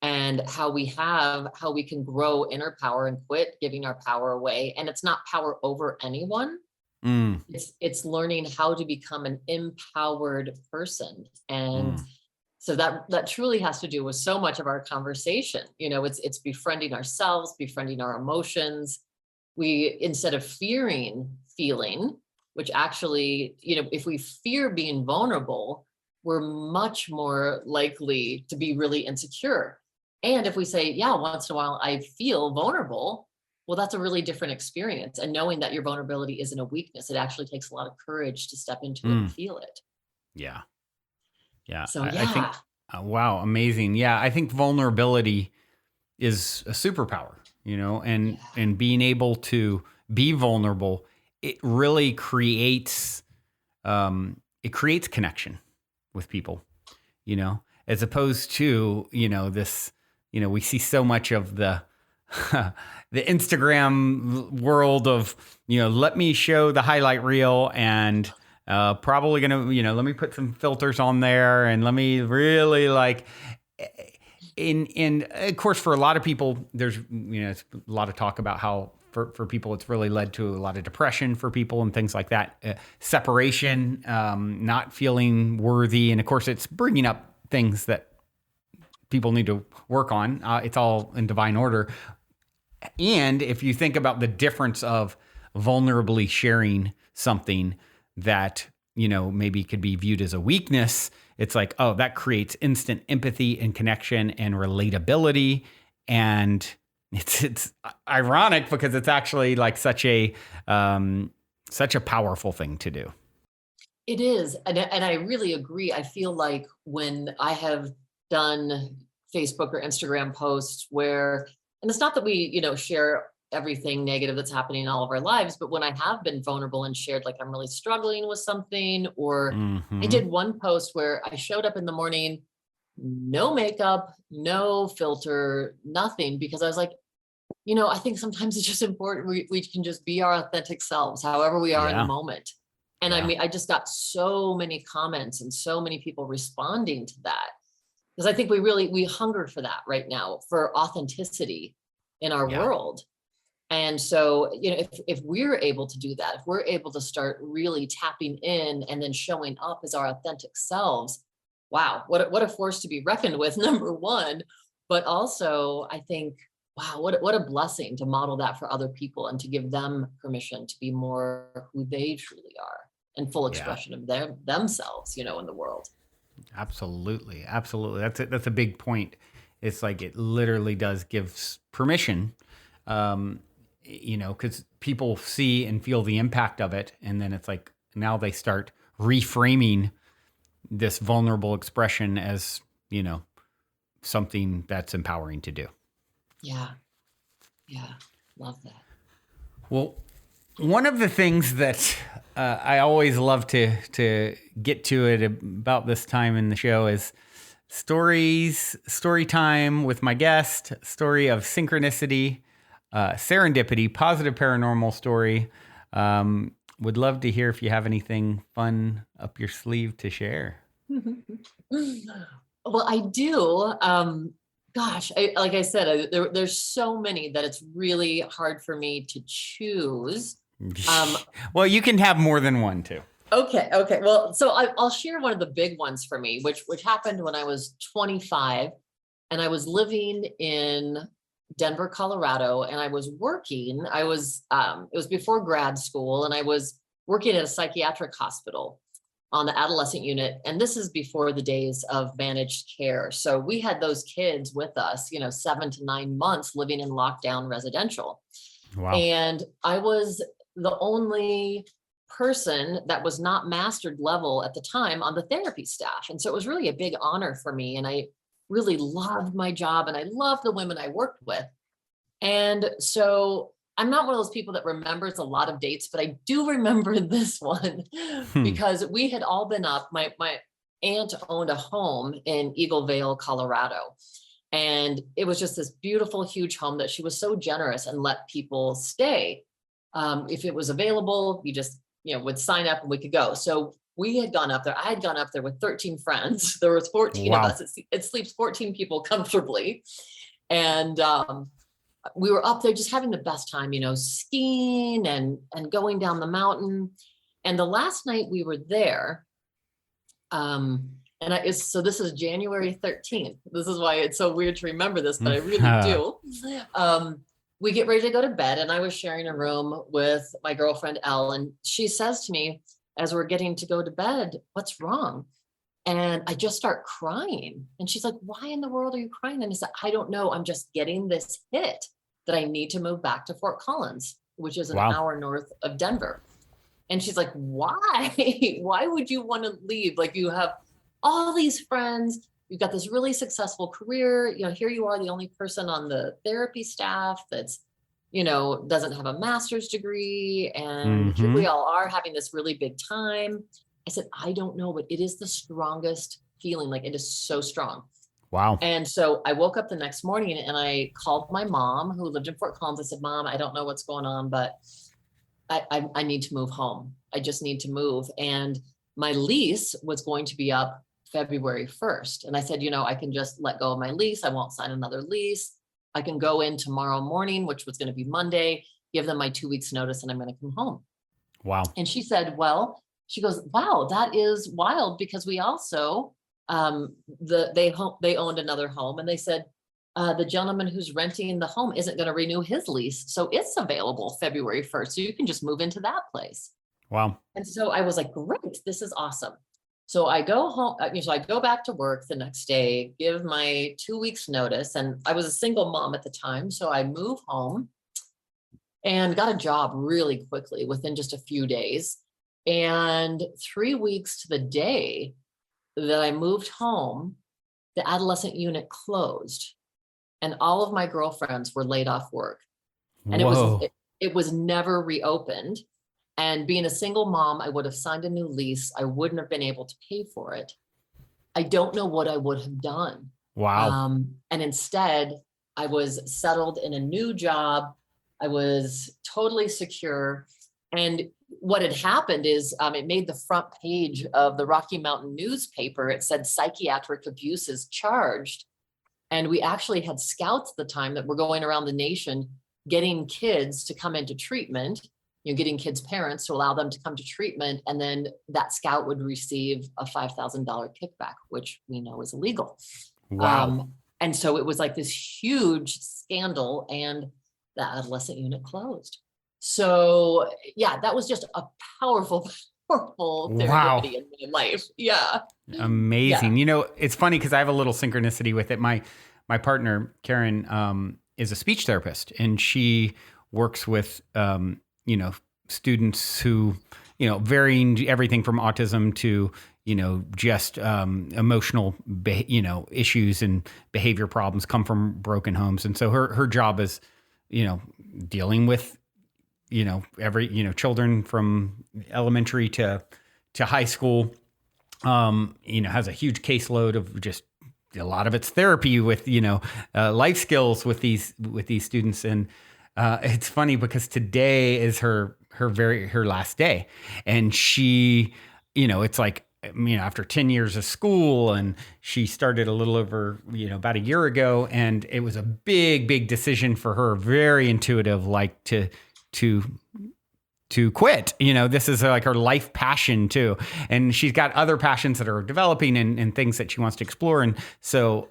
and how we can grow inner power and quit giving our power away. And it's not power over anyone. It's learning how to become an empowered person. And so that truly has to do with so much of our conversation. It's befriending ourselves, befriending our emotions. We, instead of fearing feeling, which actually, if we fear being vulnerable, we're much more likely to be really insecure. And if we say, yeah, once in a while I feel vulnerable, well, that's a really different experience. And knowing that your vulnerability isn't a weakness, it actually takes a lot of courage to step into it and feel it. Yeah. Yeah. So, I think, wow, amazing. Yeah. I think vulnerability is a superpower, and being able to be vulnerable, it really creates connection with people, as opposed to, this, we see so much of the Instagram world of, let me show the highlight reel and probably going to, let me put some filters on there and let me really in of course, for a lot of people, there's, it's a lot of talk about how for people, it's really led to a lot of depression for people and things like that, separation, not feeling worthy. And of course, it's bringing up things that people need to work on. It's all in divine order. And if you think about the difference of vulnerably sharing something that, maybe could be viewed as a weakness, it's like, oh, that creates instant empathy and connection and relatability. And it's ironic because it's actually like such a powerful thing to do. It is. And I really agree. I feel like when I have done Facebook or Instagram posts where, and it's not that we, share everything negative that's happening in all of our lives, but when I have been vulnerable and shared, like I'm really struggling with something, or I did one post where I showed up in the morning, no makeup, no filter, nothing, because I was like, I think sometimes it's just important we can just be our authentic selves, however we are in the moment. And I Yeah. mean, I just got so many comments and so many people responding to that. Because I think we hunger for that right now, for authenticity in our Yeah. world. And so, if we're able to do that, if we're able to start really tapping in and then showing up as our authentic selves, wow, what a force to be reckoned with, number one. But also, I think, wow, what a blessing to model that for other people and to give them permission to be more who they truly are and full Yeah. expression of themselves, in the world. Absolutely. Absolutely. That's a big point. It's like it literally does give permission, because people see and feel the impact of it. And then it's like now they start reframing this vulnerable expression as, something that's empowering to do. Yeah. Yeah. Love that. Well, one of the things that I always love to get to it about this time in the show is story time with my guest, story of synchronicity, serendipity, positive paranormal story. Would love to hear if you have anything fun up your sleeve to share. Well, I do. Gosh, like I said, there's so many that it's really hard for me to choose. Well, you can have more than one too. Okay. Well, so I'll share one of the big ones for me, which happened when I was 25, and I was living in Denver, Colorado, and I was working. It was before grad school, and I was working at a psychiatric hospital on the adolescent unit. And this is before the days of managed care. So we had those kids with us, 7 to 9 months living in lockdown residential. Wow. And I was the only person that was not mastered level at the time on the therapy staff. And so it was really a big honor for me. And I really loved my job and I loved the women I worked with. And so I'm not one of those people that remembers a lot of dates, but I do remember this one because we had all been up. My aunt owned a home in Eagle Vale, Colorado. And it was just this beautiful, huge home that she was so generous and let people stay. If it was available, you just, would sign up and we could go. So we had gone up there. I had gone up there with 13 friends. There was 14 Wow. of us. It sleeps 14 people comfortably. And we were up there just having the best time, skiing and going down the mountain. And the last night we were there, so this is January 13th. This is why it's so weird to remember this, but I really do. We get ready to go to bed, and I was sharing a room with my girlfriend, Elle, and she says to me, as we're getting to go to bed, "What's wrong?" And I just start crying. And she's like, "Why in the world are you crying?" And I said, "I don't know. I'm just getting this hit that I need to move back to Fort Collins, which is an hour north of Denver." And she's like, "Why? Why would you want to leave? Like, you have all these friends. You've got this really successful career. Here you are, the only person on the therapy staff that's, doesn't have a master's degree. And here we all are having this really big time." I said, "I don't know, but it is the strongest feeling. Like, it is so strong." Wow. And so I woke up the next morning and I called my mom, who lived in Fort Collins. I said, "Mom, I don't know what's going on, but I need to move home. I just need to move." And my lease was going to be up February 1st. And I said, "I can just let go of my lease. I won't sign another lease. I can go in tomorrow morning," which was going to be Monday, "give them my 2 weeks notice and I'm going to come home." Wow. And she said, she goes, "Wow, that is wild, because we also, they owned another home, and they said, the gentleman who's renting the home isn't going to renew his lease. So it's available February 1st. So you can just move into that place." Wow. And so I was like, "Great, this is awesome." So I go home, so I go back to work the next day, give my 2 weeks notice. And I was a single mom at the time. So I move home and got a job really quickly within just a few days. And 3 weeks to the day that I moved home, the adolescent unit closed and all of my girlfriends were laid off work. And it was never reopened. And being a single mom, I would have signed a new lease. I wouldn't have been able to pay for it. I don't know what I would have done. Wow. And instead, I was settled in a new job. I was totally secure. And, what had happened is it made the front page of the Rocky Mountain newspaper. It said psychiatric abuse is charged. And we actually had scouts at the time that were going around the nation getting kids to come into treatment, getting kids' parents to allow them to come to treatment. And then that scout would receive a $5,000 kickback, which we know is illegal. Wow. And so it was like this huge scandal, and the adolescent unit closed. So yeah, that was just a powerful, powerful serendipity in my life. Yeah. Amazing. Yeah. It's funny because I have a little synchronicity with it. My partner, Karen, is a speech therapist, and she works with, students who, varying everything from autism to, just emotional, issues and behavior problems, come from broken homes. And so her job is, dealing with, children from elementary to high school, has a huge caseload of just a lot of it's therapy with, life skills with these students. And it's funny because today is her last day. And she, it's like, after 10 years of school, and she started a little over, about a year ago. And it was a big, big decision for her, very intuitive, like to quit. This is like her life passion too. And she's got other passions that are developing and things that she wants to explore. And so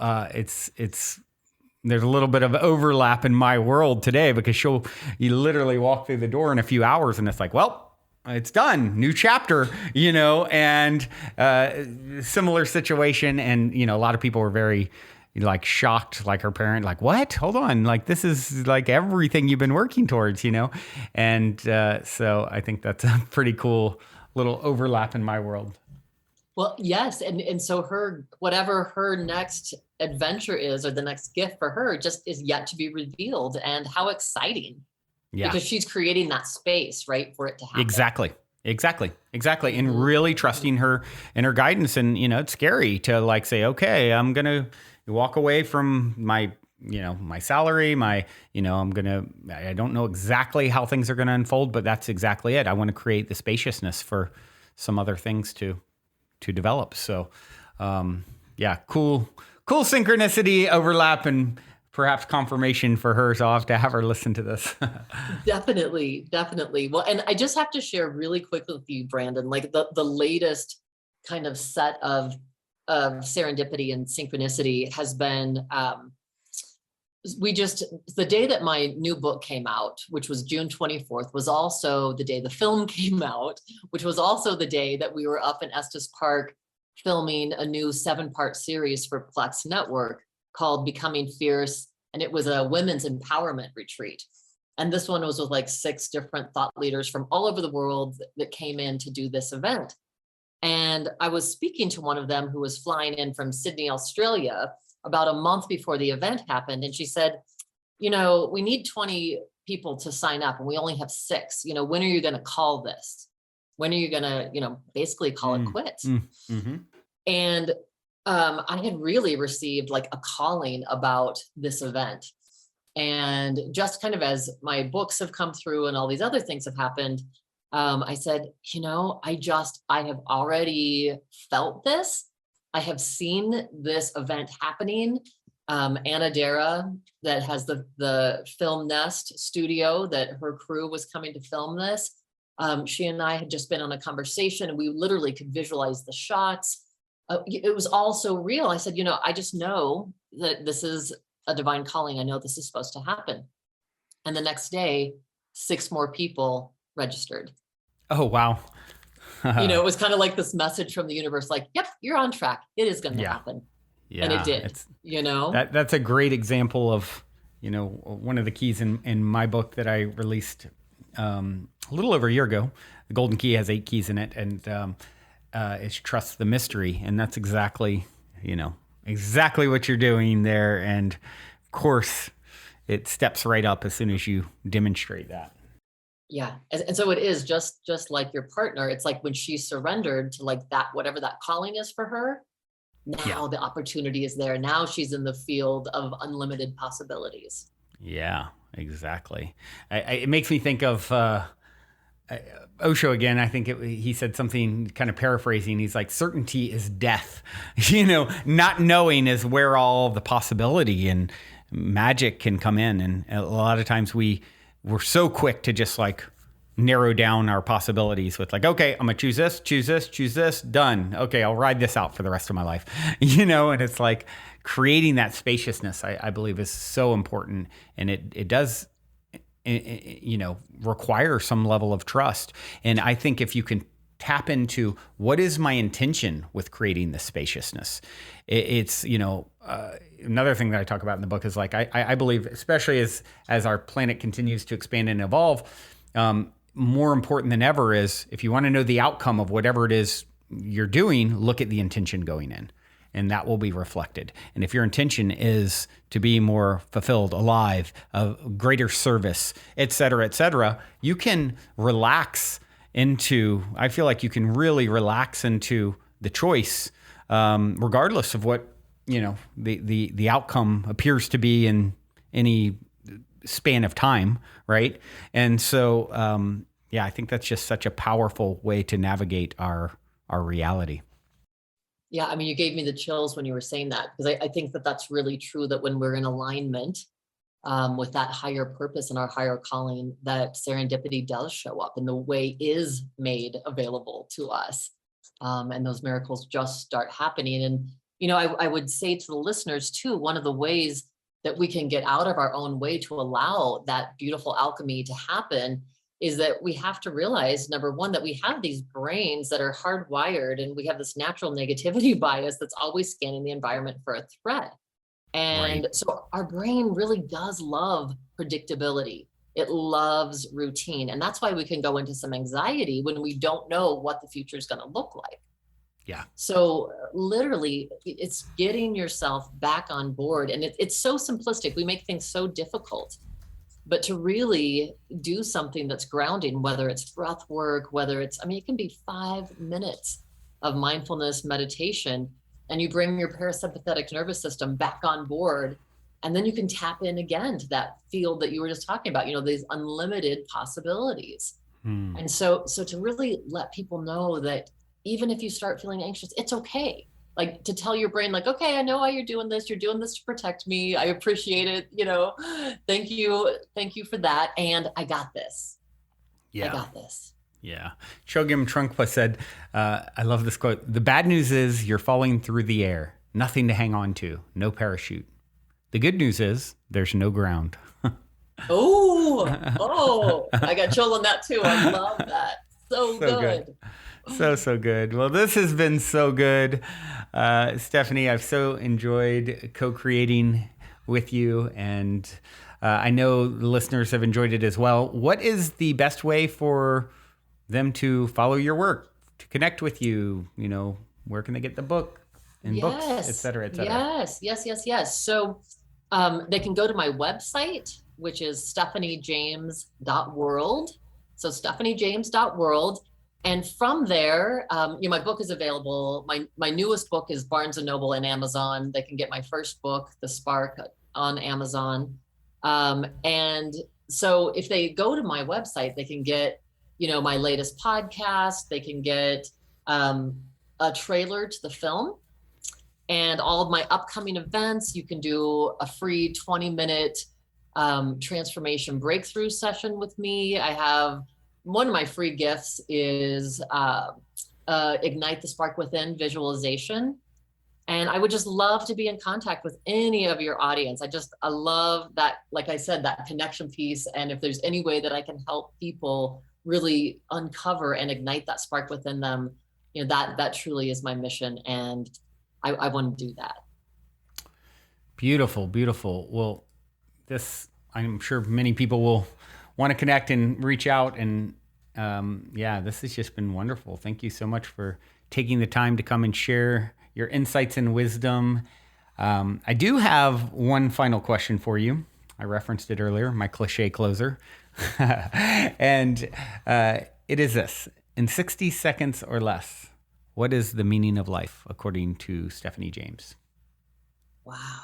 there's a little bit of overlap in my world today, because you literally walk through the door in a few hours and it's like, well, it's done, new chapter, and similar situation. And, a lot of people were very like shocked, like her parent, like, what? Hold on. Like, this is like everything you've been working towards, And so I think that's a pretty cool little overlap in my world. Well, yes. And so whatever her next adventure is, or the next gift for her, just is yet to be revealed. And how exciting. Yeah. Because she's creating that space, right, for it to happen. Exactly. And really trusting her and her guidance. And, it's scary to like say, okay, I'm going to walk away from my, my salary, I don't know exactly how things are going to unfold, but that's exactly it. I want to create the spaciousness for some other things to develop. So, cool synchronicity, overlap, and perhaps confirmation for her. So I'll have to have her listen to this. Definitely. Well, and I just have to share really quickly with you, Brandon, like the latest kind of set of serendipity and synchronicity has been, the day that my new book came out, which was June 24th, was also the day the film came out, which was also the day that we were up in Estes Park filming a new 7-part series for Plex Network called Becoming Fierce. And it was a women's empowerment retreat. And this one was with like 6 different thought leaders from all over the world that came in to do this event. And I was speaking to one of them who was flying in from Sydney, Australia, about a month before the event happened. And she said, we need 20 people to sign up and we only have 6. When are you going to call this? When are you going to, basically call it quits? Mm-hmm. And I had really received like a calling about this event. And just kind of as my books have come through and all these other things have happened, I said, I have already felt this. I have seen this event happening. Anna Dara, that has the Film Nest studio, that her crew was coming to film this. She and I had just been on a conversation and we literally could visualize the shots. It was all so real. I said, I just know that this is a divine calling. I know this is supposed to happen. And the next day, 6 more people registered. Oh, wow. It was kind of like this message from the universe, like, yep, you're on track. It is going to happen. Yeah. And it did, That's a great example of, one of the keys in my book that I released a little over a year ago. The Golden Key has 8 keys in it. And is trust the mystery. And that's exactly what you're doing there. And of course, it steps right up as soon as you demonstrate that. Yeah. And so it is just like your partner. It's like when she surrendered to like that, whatever that calling is for her, now the opportunity is there. Now she's in the field of unlimited possibilities. Yeah, exactly. It makes me think of Osho again, I think he said something kind of paraphrasing. He's like, certainty is death. Not knowing is where all the possibility and magic can come in. And a lot of times we're so quick to just like narrow down our possibilities with like, okay, I'm gonna choose this, done. Okay, I'll ride this out for the rest of my life. And it's like creating that spaciousness, I believe, is so important. And it does require some level of trust. And I think if you can tap into what is my intention with creating this spaciousness, it's another thing that I talk about in the book is like, I believe, especially as our planet continues to expand and evolve, more important than ever is if you want to know the outcome of whatever it is you're doing, look at the intention going in. And that will be reflected. And if your intention is to be more fulfilled, alive, of greater service, et cetera, you can relax into, I feel like you can really relax into the choice, regardless of what, the outcome appears to be in any span of time, right? And so, I think that's just such a powerful way to navigate our reality. Yeah, I mean, you gave me the chills when you were saying that, because I think that that's really true, that when we're in alignment with that higher purpose and our higher calling, that serendipity does show up and the way is made available to us. And those miracles just start happening. And, I would say to the listeners too, one of the ways that we can get out of our own way to allow that beautiful alchemy to happen is that we have to realize, number one, that we have these brains that are hardwired and we have this natural negativity bias that's always scanning the environment for a threat. And Right. so our brain really does love predictability. It loves routine. And that's why we can go into some anxiety when we don't know what the future is going to look like. Yeah. So literally, it's getting yourself back on board. And it's so simplistic. We make things so difficult. But to really do something that's grounding, whether it's breath work, whether it's, it can be 5 minutes of mindfulness meditation, and you bring your parasympathetic nervous system back on board, and then you can tap in again to that field that you were just talking about, these unlimited possibilities. And so to really let people know that even if you start feeling anxious, it's okay. Like to tell your brain, like, okay, I know why you're doing this. You're doing this to protect me. I appreciate it. Thank you. Thank you for that. And I got this. Yeah. I got this. Yeah. Chogyam Trungpa said, I love this quote. The bad news is you're falling through the air. Nothing to hang on to. No parachute. The good news is there's no ground. I got chill on that too. I love that. So good. So good. Well, this has been so good. Stephanie, I've so enjoyed co-creating with you, and I know the listeners have enjoyed it as well. What is the best way for them to follow your work, to connect with you? Where can they get the book and books, et cetera, et cetera? Yes. So they can go to my website, which is stephaniejames.world. So stephaniejames.world. And from there, my book is available. My newest book is Barnes & Noble and Amazon. They can get my first book, The Spark, on Amazon. And so if they go to my website, they can get, my latest podcast. They can get a trailer to the film and all of my upcoming events. You can do a free 20-minute transformation breakthrough session with me. I have one of my free gifts is Ignite the Spark Within visualization. And I would just love to be in contact with any of your audience. I love that, like I said, that connection piece. And if there's any way that I can help people really uncover and ignite that spark within them, that truly is my mission. And I want to do that. Beautiful. Well, I'm sure many people will want to connect and reach out. And this has just been wonderful. Thank you so much for taking the time to come and share your insights and wisdom. I do have one final question for you. I referenced it earlier, my cliche closer. And it is this: in 60 seconds or less, what is the meaning of life according to Stephanie James? Wow.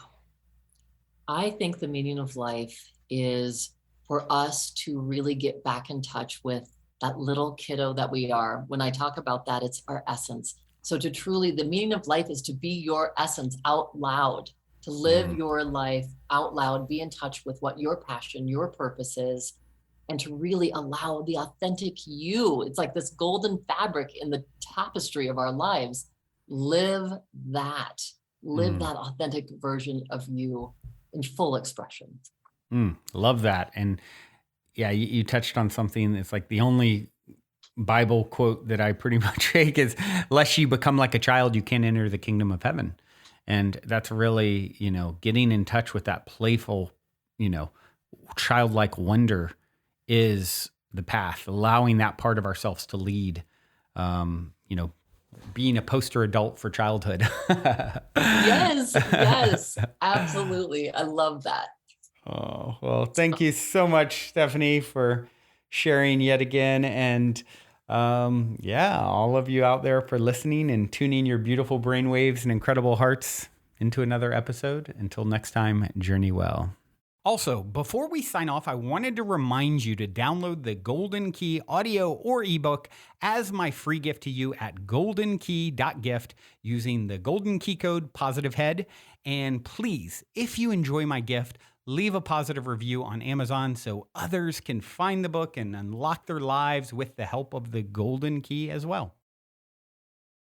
I think the meaning of life is for us to really get back in touch with that little kiddo that we are. When I talk about that, it's our essence. So to truly, the meaning of life is to be your essence out loud, to live your life out loud, be in touch with what your passion, your purpose is, and to really allow the authentic you. It's like this golden fabric in the tapestry of our lives. Live that, live that authentic version of you in full expression. Love that. And yeah, you touched on something that's like the only Bible quote that I pretty much take is, lest you become like a child, you can't enter the kingdom of heaven. And that's really, getting in touch with that playful, childlike wonder is the path, allowing that part of ourselves to lead, being a poster adult for childhood. Yes, absolutely. I love that. Oh, well, thank you so much, Stephanie, for sharing yet again. And all of you out there for listening and tuning your beautiful brainwaves and incredible hearts into another episode. Until next time, journey well. Also, before we sign off, I wanted to remind you to download the Golden Key audio or ebook as my free gift to you at goldenkey.gift using the Golden Key code POSITIVEHEAD. And please, if you enjoy my gift, leave a positive review on Amazon so others can find the book and unlock their lives with the help of the Golden Key as well.